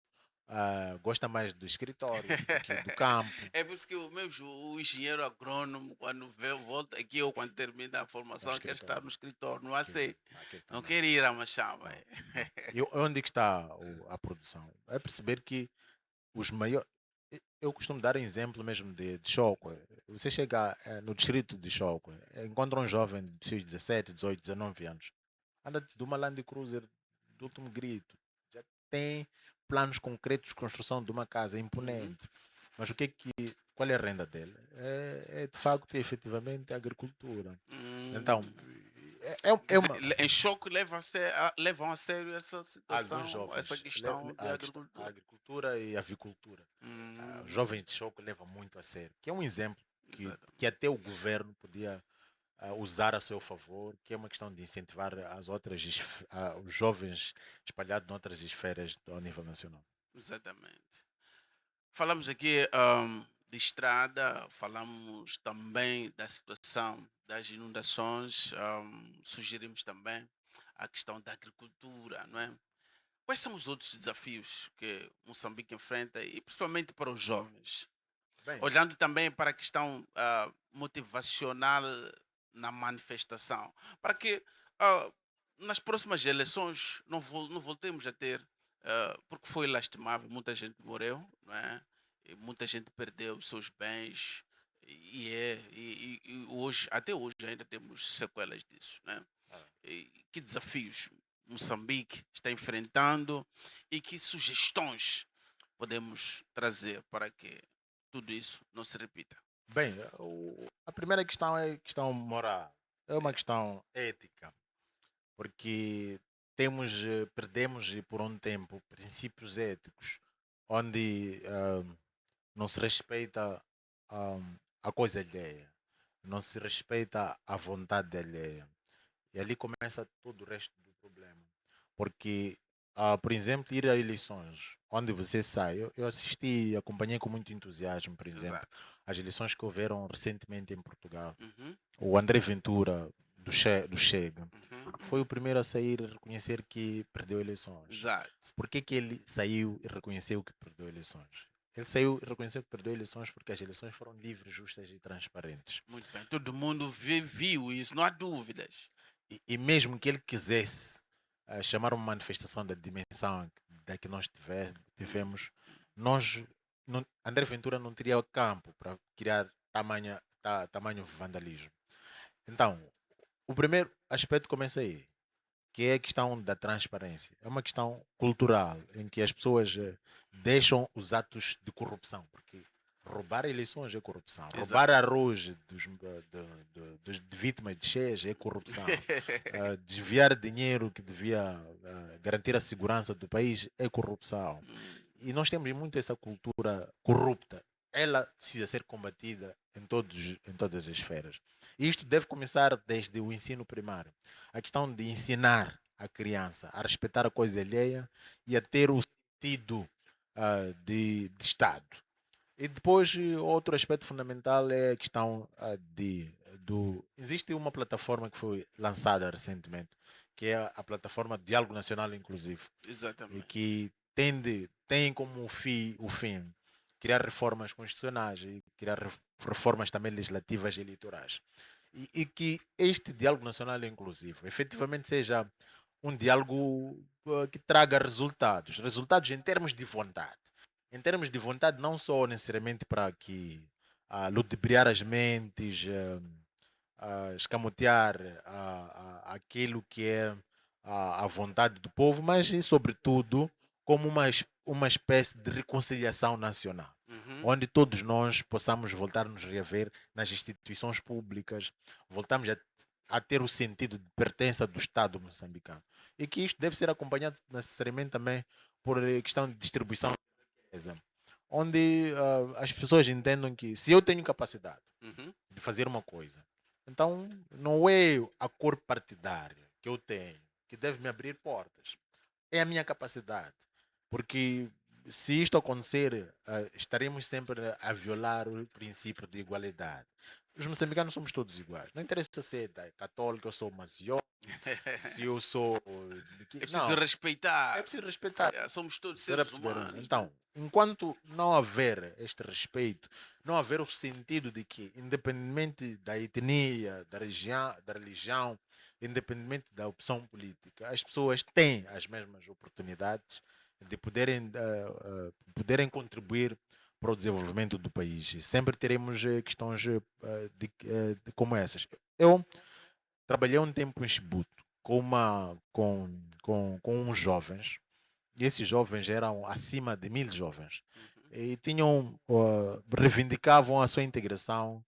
gosta mais do escritório do que do campo. É por isso que o engenheiro agrônomo, quando volta aqui ou quando termina a No formação, quer estar escritório. no escritório, não Aqui, sei. aqui está Não na quer Sé. ir a Machamba. Não, não. E onde é que está a produção? É perceber que os maiores. Eu costumo dar exemplo mesmo de Choco. Você chega no distrito de Choco, encontra um jovem de seus 17, 18, 19 anos, anda de uma Land Cruiser do último grito, já tem planos concretos de construção de uma casa Uhum. imponente. Mas qual é a renda dele? É de facto, efetivamente, a agricultura. Então, Hum. Quer é dizer, uma. em choque levam a sério essa Alguns situação, essa jovens, questão de a agricultura. agricultura e a avicultura. Os Hum, jovens de Choco levam muito a sério, que é um exemplo que exatamente. até o governo podia usar a seu favor, que é uma questão de incentivar os jovens espalhados noutras esferas ao nível nacional. Exatamente. Falamos aqui de estrada, falamos também da situação das inundações, sugerimos também a questão da agricultura, não é? Quais são os outros desafios que Moçambique enfrenta e principalmente para os jovens? Bem, Olhando também para a questão motivacional na manifestação, para que ah, nas próximas eleições não voltemos a ter, porque foi lastimável, muita gente morreu, não é? E muita gente perdeu os seus bens, e hoje, até hoje ainda temos sequelas disso, né? ah, E que desafios Moçambique está enfrentando e que sugestões podemos trazer para que tudo isso não se repita? bem, a primeira questão é a questão moral, é uma questão ética, porque perdemos por um tempo princípios éticos, onde não se respeita a coisa alheia, não se respeita a vontade alheia. E ali começa todo o resto do problema. Porque, por exemplo, ir a eleições, onde você sai, eu assisti, acompanhei com muito entusiasmo, por exemplo, Exato. as eleições que houveram recentemente em Portugal. Uhum, O André Ventura, do Chega, uhum, foi o primeiro a sair e reconhecer que perdeu eleições. exato. Por que ele saiu e reconheceu que perdeu eleições? Ele saiu e reconheceu que perdeu eleições porque as eleições foram livres, justas e transparentes. Muito bem. Todo mundo viu isso, não há dúvidas. E mesmo que ele quisesse chamar uma manifestação da dimensão da que nós Hum, tivemos, nós, André Ventura não teria campo para criar tamanho vandalismo. Então, o primeiro aspecto começa aí, que é a questão da transparência. É uma questão cultural, em que as pessoas deixam os atos de corrupção, porque roubar eleições é corrupção, roubar exato. arroz de vítimas de cheias é corrupção, desviar dinheiro que devia garantir a segurança do país é corrupção. Hum, E nós temos muito essa cultura corrupta. Ela precisa ser combatida em todas as esferas. E isto deve começar desde o ensino primário. A questão de ensinar a criança a respeitar a coisa alheia e a ter o sentido de Estado. E depois, outro aspecto fundamental é a questão Existe uma plataforma que foi lançada recentemente, que é a plataforma Diálogo Nacional Inclusivo, e Exatamente. que tem como o fim criar reformas constitucionais e criar reformas também legislativas e eleitorais. E que este diálogo nacional inclusivo efetivamente seja um diálogo que traga resultados, resultados em termos de vontade. Em termos de vontade, não só necessariamente para que ludibriar as mentes, escamotear aquilo que é a vontade do povo, mas e, sobretudo como uma espécie de reconciliação nacional, Uhum. onde todos nós possamos voltar a nos reaver nas instituições públicas, voltamos a ter o sentido de pertença do Estado moçambicano. E que isto deve ser acompanhado necessariamente também por questão de distribuição de riqueza, onde as pessoas entendam que se eu tenho capacidade Uhum. de fazer uma coisa, então não é a cor partidária que eu tenho que deve me abrir portas, é a minha capacidade. Porque se isto acontecer, estaremos sempre a violar o princípio de igualdade. Os moçambicanos somos todos iguais. Não interessa se é católico, eu sou mazió, se eu sou. É preciso Não, é respeitar. preciso respeitar. Somos todos Será seres perceberam? humanos, né? Então, enquanto não haver este respeito, não haver o sentido de que, independentemente da etnia, da religião, independentemente da opção política, as pessoas têm as mesmas oportunidades de poderem contribuir para o desenvolvimento do país. E sempre teremos questões como essas. Eu trabalhei um tempo em Chibuto com uns jovens, e esses jovens eram acima de 1000 jovens Uhum. e reivindicavam a sua integração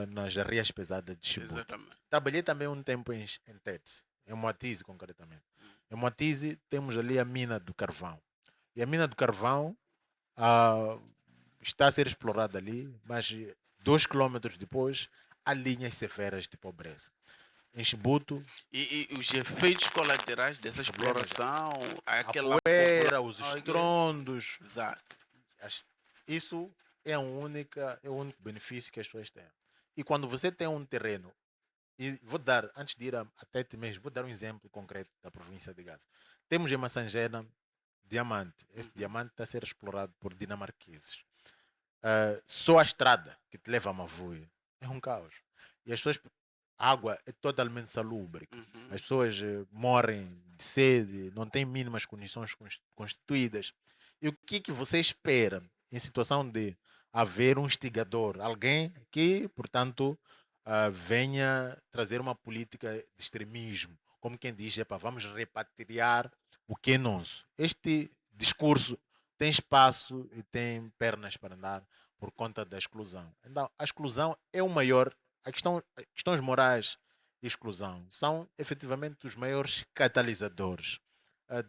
nas areias pesadas de Chibuto. Exatamente. Trabalhei também um tempo em Tete, em Moatize concretamente. Uhum. Em Moatize temos ali a mina do carvão. E a mina do carvão ah, está a ser explorada ali, mas 2 quilómetros depois há linhas severas de pobreza. Em Chibuto, E os efeitos colaterais dessa problemas, exploração, a aquela poeira, os população. estrondos. Exato. Isso é o único benefício que as pessoas têm. E quando você tem um terreno, e vou dar, antes de ir a Tete mesmo, vou dar um exemplo concreto da província de Gaza. Temos em Massangena diamante. Esse Uhum. diamante está a ser explorado por dinamarqueses. Só a estrada que te leva a Mavui é um caos. E as pessoas, a água é totalmente salubre. Uhum. As pessoas morrem de sede, não têm mínimas condições constituídas. E o que você espera em situação de haver um instigador, alguém que, portanto, venha trazer uma política de extremismo, como quem diz, epa, vamos repatriar o que é nosso. Este discurso tem espaço e tem pernas para andar por conta da exclusão. Então, a exclusão é o maior. As questões morais e exclusão são efetivamente os maiores catalisadores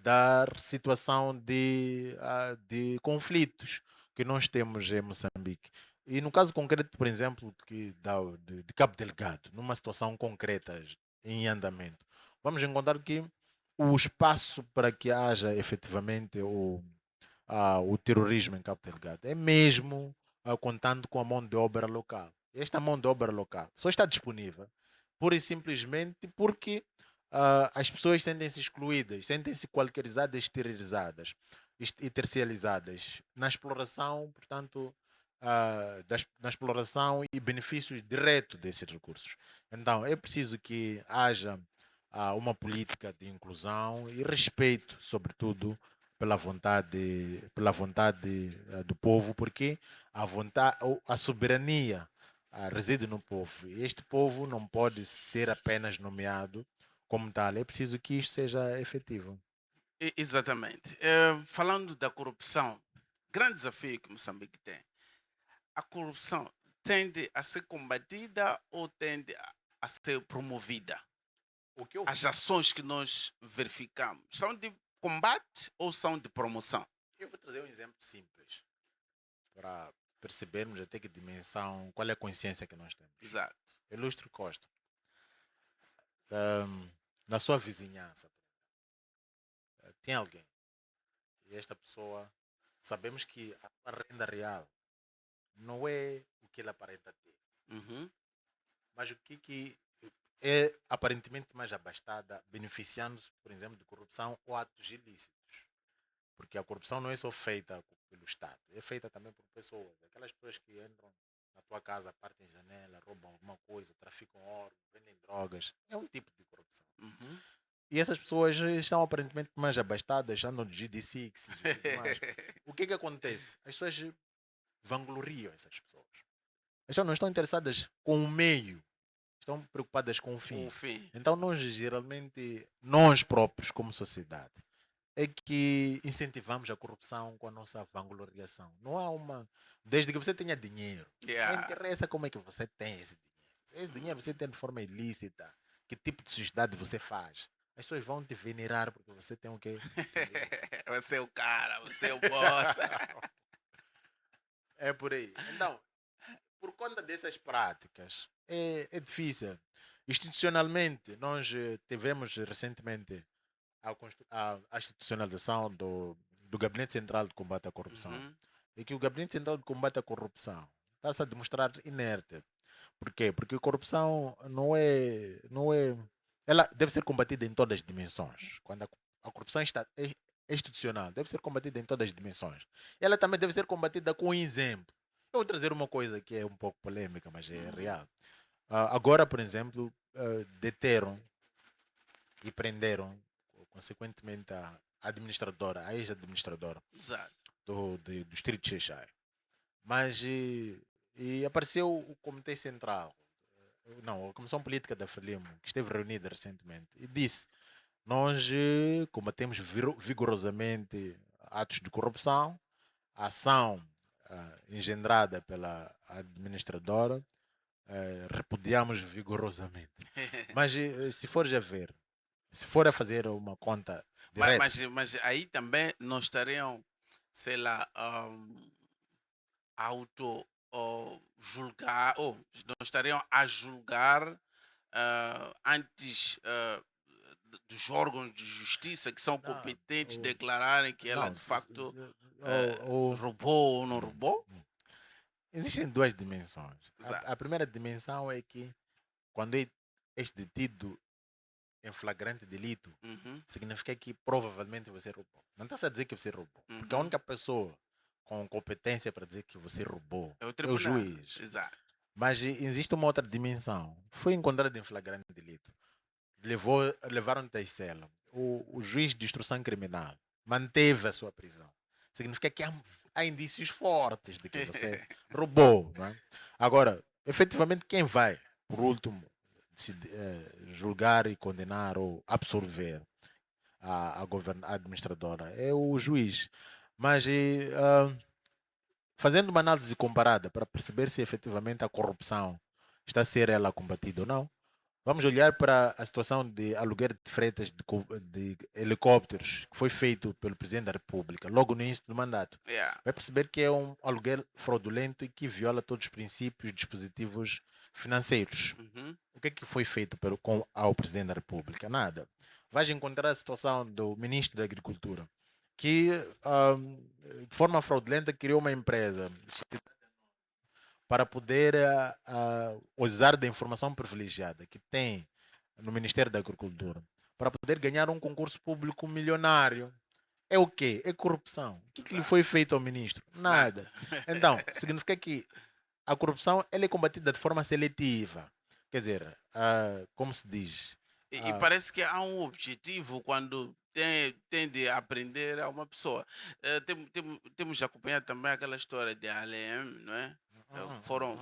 da situação de conflitos que nós temos em Moçambique. E no caso concreto, por exemplo, de Cabo Delgado, numa situação concreta em andamento, vamos encontrar que o espaço para que haja efetivamente o terrorismo em Cabo Delgado é mesmo contando com a mão de obra local. Esta mão de obra local só está disponível pura e simplesmente porque as pessoas sentem-se excluídas, sentem-se qualquerizadas, exteriorizadas e tercializadas na exploração, portanto, na exploração e benefícios diretos desses recursos. Então, é preciso que haja uma política de inclusão e respeito, sobretudo, pela vontade do povo, porque a soberania reside no povo. E este povo não pode ser apenas nomeado como tal. É preciso que isto seja efetivo. Exatamente. Falando da corrupção, grande desafio que Moçambique tem. A corrupção tende a ser combatida ou tende a ser promovida? O que eu, As ações que nós verificamos são de combate ou são de promoção? eu vou trazer um exemplo simples para percebermos até que dimensão, qual é a consciência que nós temos. Exato. Ilustre Costa, ahm, na sua vizinhança, tem alguém e esta pessoa, sabemos que a renda real não é o que ele aparenta ter, Uhum. Mas o que é aparentemente mais abastada, beneficiando-se, por exemplo, de corrupção ou atos ilícitos? Porque a corrupção não é só feita pelo Estado, é feita também por pessoas. Aquelas pessoas que entram na tua casa, partem janela, roubam alguma coisa, traficam órgãos, vendem drogas. É um tipo de corrupção. Uhum. E essas pessoas estão aparentemente mais abastadas, andam de GD6 e tudo mais. O que acontece? As pessoas vangloriam essas pessoas. As pessoas não estão interessadas com o meio, estão preocupadas com o Com fim. o fim. Então nós geralmente, nós próprios como sociedade, é que incentivamos a corrupção com a nossa vangloriação. Não há uma. Desde que você tenha dinheiro, não Yeah. interessa como é que você tem esse dinheiro. Se esse dinheiro você tem de forma ilícita, que tipo de sociedade você faz. As pessoas vão te venerar porque você tem o quê? Dinheiro. Você é o cara, você é o boss. É por aí. Então, por conta dessas práticas, é difícil. Institucionalmente, nós tivemos recentemente a institucionalização do Gabinete Central de Combate à Corrupção. Uhum. E que o Gabinete Central de Combate à Corrupção está-se a demonstrar inerte. Por quê? Porque a corrupção não é. Ela deve ser combatida em todas as dimensões. Quando a corrupção é institucional, deve ser combatida em todas as dimensões. Ela também deve ser combatida com exemplo. Eu vou trazer uma coisa que é um pouco polêmica, mas é Uhum. real. Agora, por exemplo, deteram e prenderam, consequentemente, a administradora, a ex-administradora Exato. do Distrito de Xai. Mas e apareceu o Comitê Central, não, a Comissão Política da Frelimo, que esteve reunida recentemente, e disse: nós combatemos vigorosamente atos de corrupção, a ação engendrada pela administradora, repudiamos vigorosamente. Mas se fores a ver, se for a fazer uma conta Mas, direta, mas aí também não estariam, sei lá, auto julgar, ou não estariam a julgar antes dos órgãos de justiça que são não, competentes declararem que ela não, de facto o- o- roubou ou não roubou? existem duas dimensões. Exato. A primeira dimensão é que quando és detido em flagrante delito, Uhum, significa que provavelmente você roubou. Não está a dizer que você roubou, porque a uhum. única pessoa com competência para dizer que você roubou É o é o tribunal. juiz. Exato. Mas existe uma outra dimensão. Foi encontrado em flagrante delito. Levaram-te à cela. O juiz de instrução criminal manteve a sua prisão. Significa que há indícios fortes de que você roubou. Não é? Agora, efetivamente, quem vai, por último, julgar e condenar ou absolver a administradora é o juiz. Mas fazendo uma análise comparada para perceber se efetivamente a corrupção está a ser ela combatida ou não, vamos olhar para a situação de aluguer de fretas de helicópteros que foi feito pelo Presidente da República logo no início do mandato. Yeah. Vai perceber que é um aluguer fraudulento e que viola todos os princípios e dispositivos financeiros. Uhum. O que foi feito ao Presidente da República? Nada. Vais encontrar a situação do Ministro da Agricultura, que de forma fraudulenta criou uma empresa para poder usar da informação privilegiada que tem no Ministério da Agricultura para poder ganhar um concurso público milionário. É o quê? É corrupção. O que lhe Exato. foi feito ao ministro? Nada. Nada. Então, significa que a corrupção ela é combatida de forma seletiva. Quer dizer, como se diz? E parece que há um objetivo quando tem de aprender a uma pessoa. Temos de acompanhar também aquela história de ALM, não é? Foram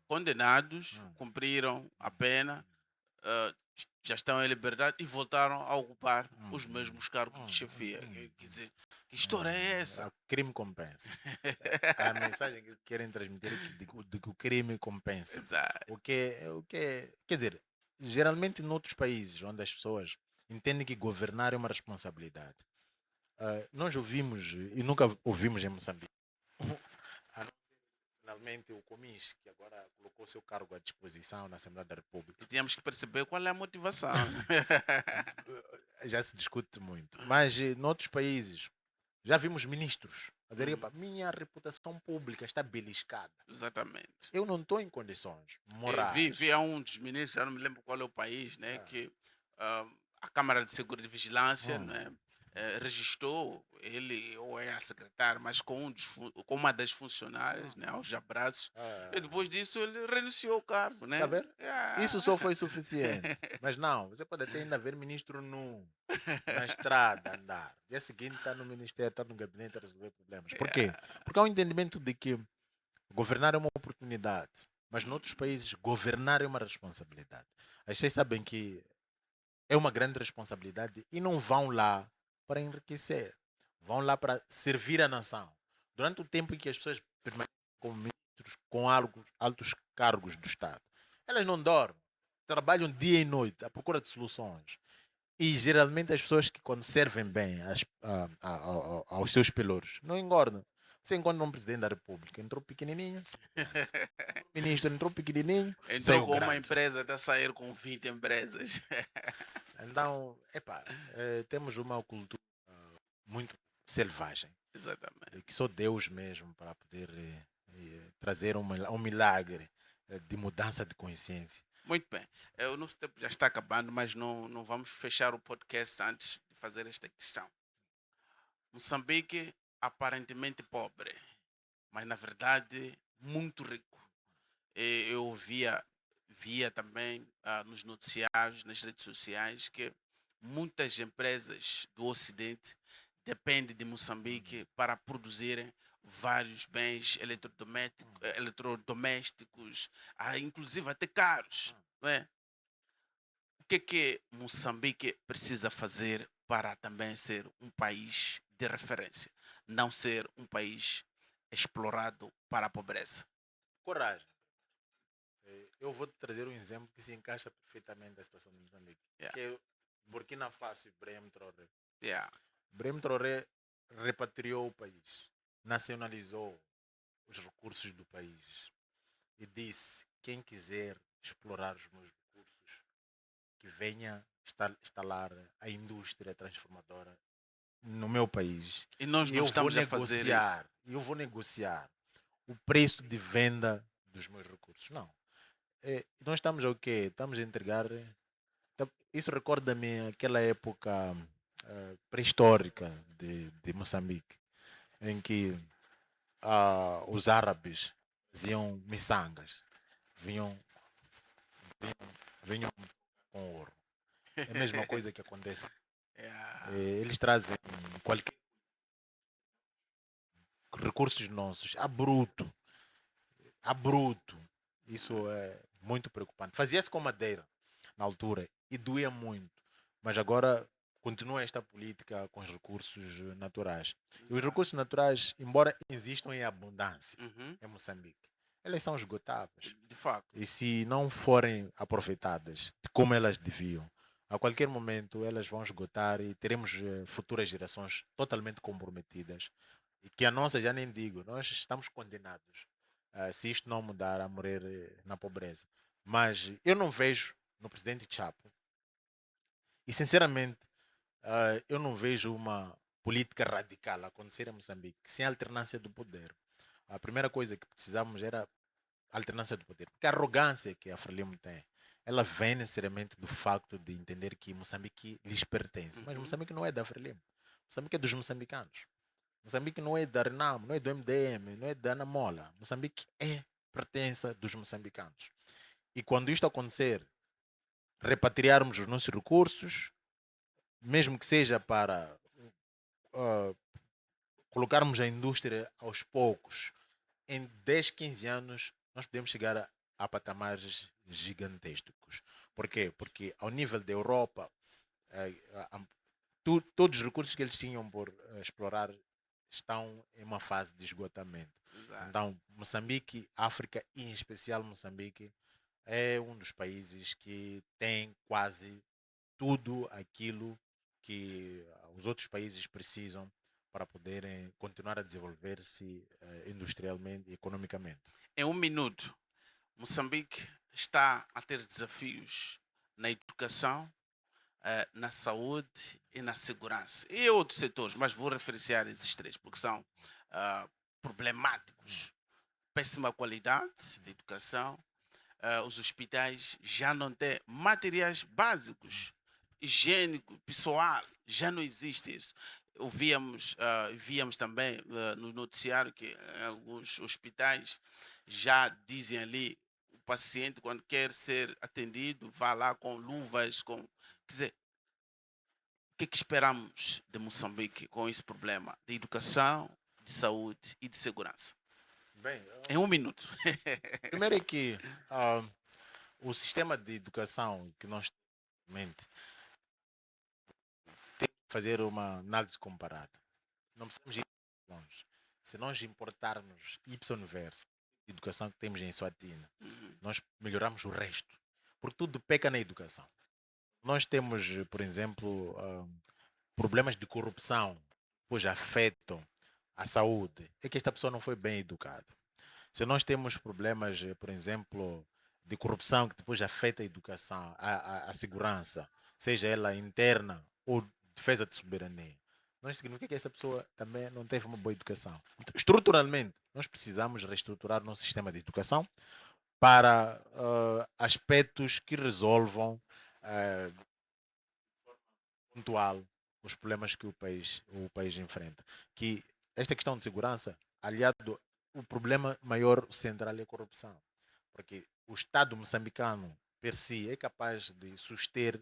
condenados, cumpriram a pena, já estão em liberdade e voltaram a ocupar os mesmos cargos de chefia. Quer dizer, que história é essa? O crime compensa. A mensagem que querem transmitir é de que o crime compensa. Exato. Quer dizer, geralmente em outros países onde as pessoas entendem que governar é uma responsabilidade. Nós ouvimos e nunca ouvimos em Moçambique. A não ser finalmente o Comis, que agora colocou seu cargo à disposição na Assembleia da República. E tínhamos que perceber qual é a motivação. Já se discute muito. Mas em outros países já vimos ministros A dizer, "Epa, minha reputação pública está beliscada. Exatamente. Eu não estou em condições Vi, morais." vi a um dos ministros, já não me lembro qual é o país, né, Ah, que ah, a Câmara de Segurança e Vigilância, hum, né, registrou ele ou é a secretária, mas com, com uma das funcionárias, né, aos abraços, e ah, depois disso ele renunciou ao cargo, tá a né? ver? Isso Ah. só foi suficiente. Mas não, você pode até ainda ver ministro nu na estrada andar. Dia seguinte está no ministério, está no gabinete a resolver problemas. Por quê? Yeah. Porque há um entendimento de que governar é uma oportunidade, mas noutros Hum. países governar é uma responsabilidade. As pessoas sabem que é uma grande responsabilidade e não vão lá para enriquecer, vão lá para servir a nação. Durante o tempo em que as pessoas permanecem como ministros, com altos cargos do Estado, elas não dormem, trabalham dia e noite à procura de soluções. E geralmente as pessoas que quando servem bem aos seus pelouros não engordam. Você encontra um presidente da república, entrou pequenininho, saiu grande. O ministro entrou pequenininho, Entrou saiu com uma grande. empresa até sair com 20 empresas. Então, epá, temos uma cultura muito selvagem, Exatamente. que só Deus mesmo para poder trazer um milagre de mudança de consciência. Muito bem. O nosso tempo já está acabando, mas não vamos fechar o podcast antes de fazer esta questão. Moçambique, aparentemente pobre, mas na verdade muito rico. Eu via também nos noticiários, nas redes sociais, que muitas empresas do Ocidente dependem de Hum, Moçambique para produzirem vários bens hum, eletrodomésticos, inclusive até caros. hum. Não é? O que Moçambique precisa fazer para também ser um país de referência, não ser um país explorado para a pobreza? Coragem. Eu vou te trazer um exemplo que se encaixa perfeitamente na situação de Moçambique, Yeah, que é Burkina Faso e Ibrahim Traoré. yeah. Ibrahim Traoré repatriou o país, nacionalizou os recursos do país e disse: quem quiser explorar os meus recursos, que venha instalar a indústria transformadora no meu país. E nós E não eu vou estamos a fazer isso. negociar o preço de venda dos meus recursos. Não. Nós estamos o quê? Estamos a entregar. Isso recorda-me aquela época pré-histórica de Moçambique, em que os árabes faziam miçangas, vinham, vinham com ouro. É a mesma coisa que acontece. Yeah. Eles trazem qualquer recursos nossos a bruto. Isso é muito preocupante. Fazia-se com madeira na altura e doía muito, mas agora continua esta política com os recursos naturais. E os Exato. recursos naturais, embora existam em abundância Uhum. em Moçambique, eles são esgotáveis. De facto. E se não forem aproveitadas de como elas deviam, a qualquer momento elas vão esgotar e teremos futuras gerações totalmente comprometidas. E que a nossa, já nem digo, nós estamos condenados, se isto não mudar, a morrer na pobreza. Mas eu não vejo no presidente Chapo, e sinceramente, eu não vejo uma política radical acontecer em Moçambique sem alternância do poder. A primeira coisa que precisamos era alternância do poder. Porque a arrogância que a Frelimo tem, ela vem necessariamente do facto de entender que Moçambique lhes pertence. Mas Uhum. Moçambique não é da Frelimo. Moçambique é dos moçambicanos. Moçambique não é da Renamo, não é do MDM, não é da Ana Mola. Moçambique pertence dos moçambicanos. E quando isto acontecer, repatriarmos os nossos recursos, mesmo que seja para ah, colocarmos a indústria aos poucos, em 10, 15 anos, nós podemos chegar a patamares gigantescos. Por quê? Porque ao nível da Europa, eh, a- a- todos os recursos que eles tinham por explorar estão em uma fase de esgotamento. Exato. Então, Moçambique, África e em especial Moçambique, é um dos países que tem quase tudo aquilo que os outros países precisam para poderem continuar a desenvolver-se industrialmente e economicamente. Em um minuto, Moçambique está a ter desafios na educação, na saúde e na segurança. E outros setores, mas vou referenciar esses três, porque são problemáticos. Péssima qualidade de educação. Os hospitais já não têm materiais básicos, higiênico, pessoal, já não existe isso. Víamos também no noticiário que em alguns hospitais já dizem ali, o paciente quando quer ser atendido, vá lá com luvas, com... Quer dizer, o que é que esperamos de Moçambique com esse problema de educação, de saúde e de segurança? Bem, Em um minuto. primeiro é que ah, o sistema de educação que nós temos em mente tem que fazer uma análise comparada. Não precisamos ir longe. Se nós importarmos Y verso a educação que temos em Eswatini, Uhum. nós melhoramos o resto. Porque tudo peca na educação. Nós temos, por exemplo, problemas de corrupção, pois afetam a saúde. É que esta pessoa não foi bem educada. Se nós temos problemas, por exemplo, de corrupção que depois afeta a educação, a segurança, seja ela interna ou defesa de soberania, não significa que essa pessoa também não teve uma boa educação. Então, estruturalmente, nós precisamos reestruturar o nosso sistema de educação para aspectos que resolvam eh, pontual os problemas que o país enfrenta. Que esta questão de segurança, aliado, o problema maior central é a corrupção. Porque o Estado moçambicano, per si, é capaz de suster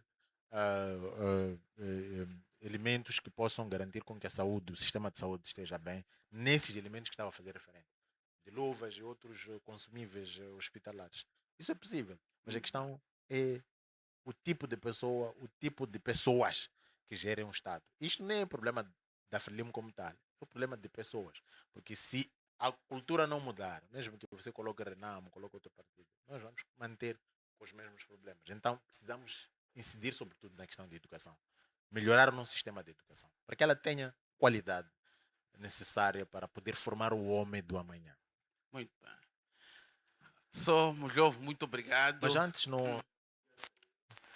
elementos que possam garantir com que a saúde, o sistema de saúde esteja bem, nesses elementos que estava a fazer referência. De luvas e outros consumíveis hospitalares. Isso é possível. Mas a questão é o tipo de pessoa, o tipo de pessoas que gerem um Estado. Isto nem é problema da Frelimo como tal, é um problema de pessoas. Porque se a cultura não mudar, mesmo que você coloque Renamo, coloque outro partido, nós vamos manter com os mesmos problemas. Então precisamos incidir sobretudo na questão de educação. Melhorar o nosso sistema de educação, para que ela tenha qualidade necessária para poder formar o homem do amanhã. Muito bem. Sou Mujov, muito obrigado. Mas antes, não,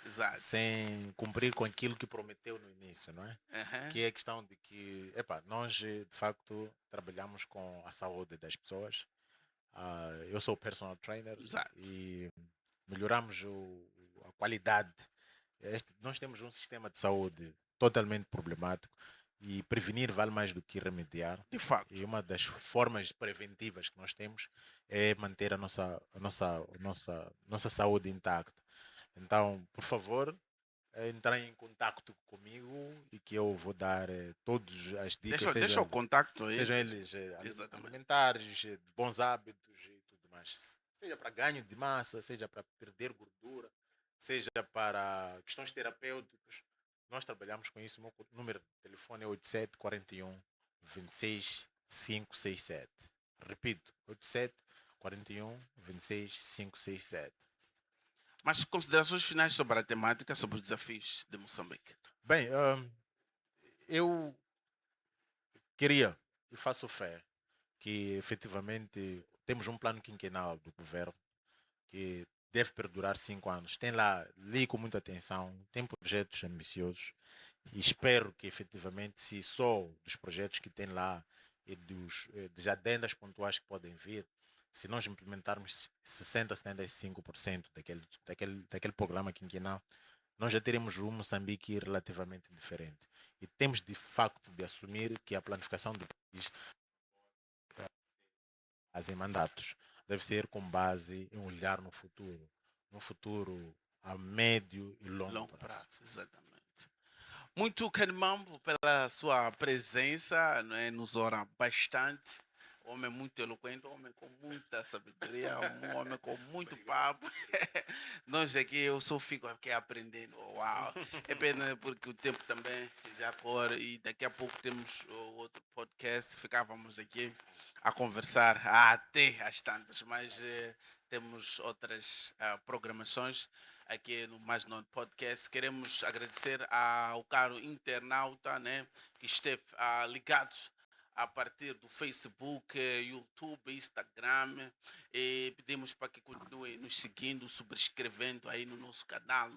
Exato. sem cumprir com aquilo que prometeu no início, não é? Uhum. Que é a questão de que, nós de facto trabalhamos com a saúde das pessoas. Eu sou personal trainer Exato. e melhoramos a qualidade. Nós temos um sistema de saúde totalmente problemático e prevenir vale mais do que remediar. De facto. E uma das formas preventivas que nós temos é manter a nossa saúde intacta. Então, por favor, entrem em contato comigo e que eu vou dar todas as dicas, Deixa o contacto aí. sejam eles Exatamente. alimentares, de bons hábitos e tudo mais. Seja para ganho de massa, seja para perder gordura, seja para questões terapêuticas. Nós trabalhamos com isso. O meu número de telefone é 87 41 26 567. Repito, 87 41 26 567. Mas considerações finais sobre a temática, sobre os desafios de Moçambique. Bem, eu queria e faço fé que efetivamente temos um plano quinquenal do governo que deve perdurar 5 anos. Tem lá, li com muita atenção, tem projetos ambiciosos e espero que efetivamente, se só dos projetos que tem lá e das adendas pontuais que podem vir, se nós implementarmos 60, 75% daquele programa quinquenal, nós já teremos um Moçambique relativamente diferente. E temos de facto de assumir que a planificação do país em mandatos deve ser com base em olhar no futuro a médio e longo prazo. Exatamente. Muito Kanimambo pela sua presença, não é? Nos honra bastante. Homem muito eloquente, homem com muita sabedoria, um homem com muito papo. Nós aqui, eu só fico aqui aprendendo. Uau! É pena porque o tempo também já corre e daqui a pouco temos outro podcast. Ficávamos aqui a conversar até às tantas, mas temos outras programações aqui no Mais Non Podcast. Queremos agradecer ao caro internauta, né, que esteve ligado a partir do Facebook, YouTube, Instagram. E pedimos para que continuem nos seguindo, subscrevendo aí no nosso canal,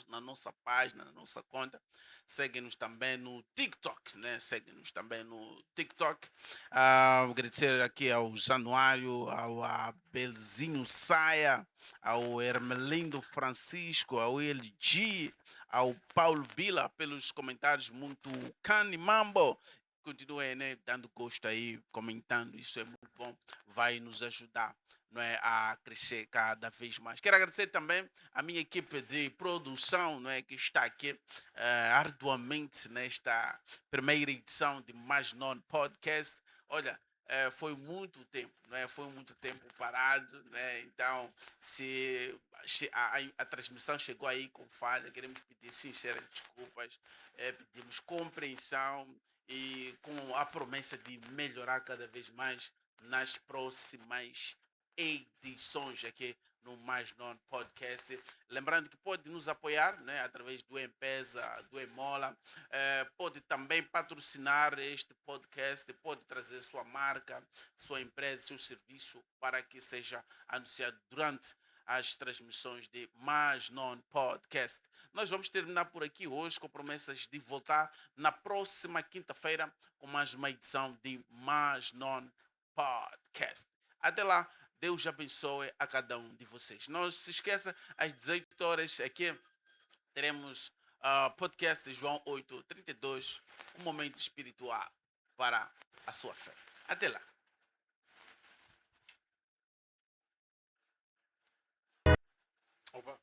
na nossa página, na nossa conta. Seguem-nos também no TikTok, né? Seguem-nos também no TikTok. Agradecer aqui ao Januário, ao Abelzinho Saia, ao Hermelindo Francisco, ao LG, ao Paulo Bila pelos comentários muito canimambo. Continuem, né, dando gosto aí, comentando, isso é muito bom, vai nos ajudar, não é, a crescer cada vez mais. Quero agradecer também a minha equipe de produção, não é, que está aqui arduamente nesta primeira edição de Mais Non Podcast. Olha, foi muito tempo, não é? Foi muito tempo parado, né? Então, se a transmissão chegou aí com falha, queremos pedir sinceras desculpas, pedimos compreensão e com a promessa de melhorar cada vez mais nas próximas edições aqui no Mais Non Podcast. Lembrando que pode nos apoiar, né, através do M-Pesa, do Emola, pode também patrocinar este podcast, pode trazer sua marca, sua empresa, seu serviço para que seja anunciado durante as transmissões de Mais Non Podcast. Nós vamos terminar por aqui hoje com promessas de voltar na próxima quinta-feira com mais uma edição de Mais Non Podcast. Até lá, Deus abençoe a cada um de vocês. Não se esqueça, às 18 horas aqui teremos podcast de João 8:32, um momento espiritual para a sua fé. Até lá. Opa.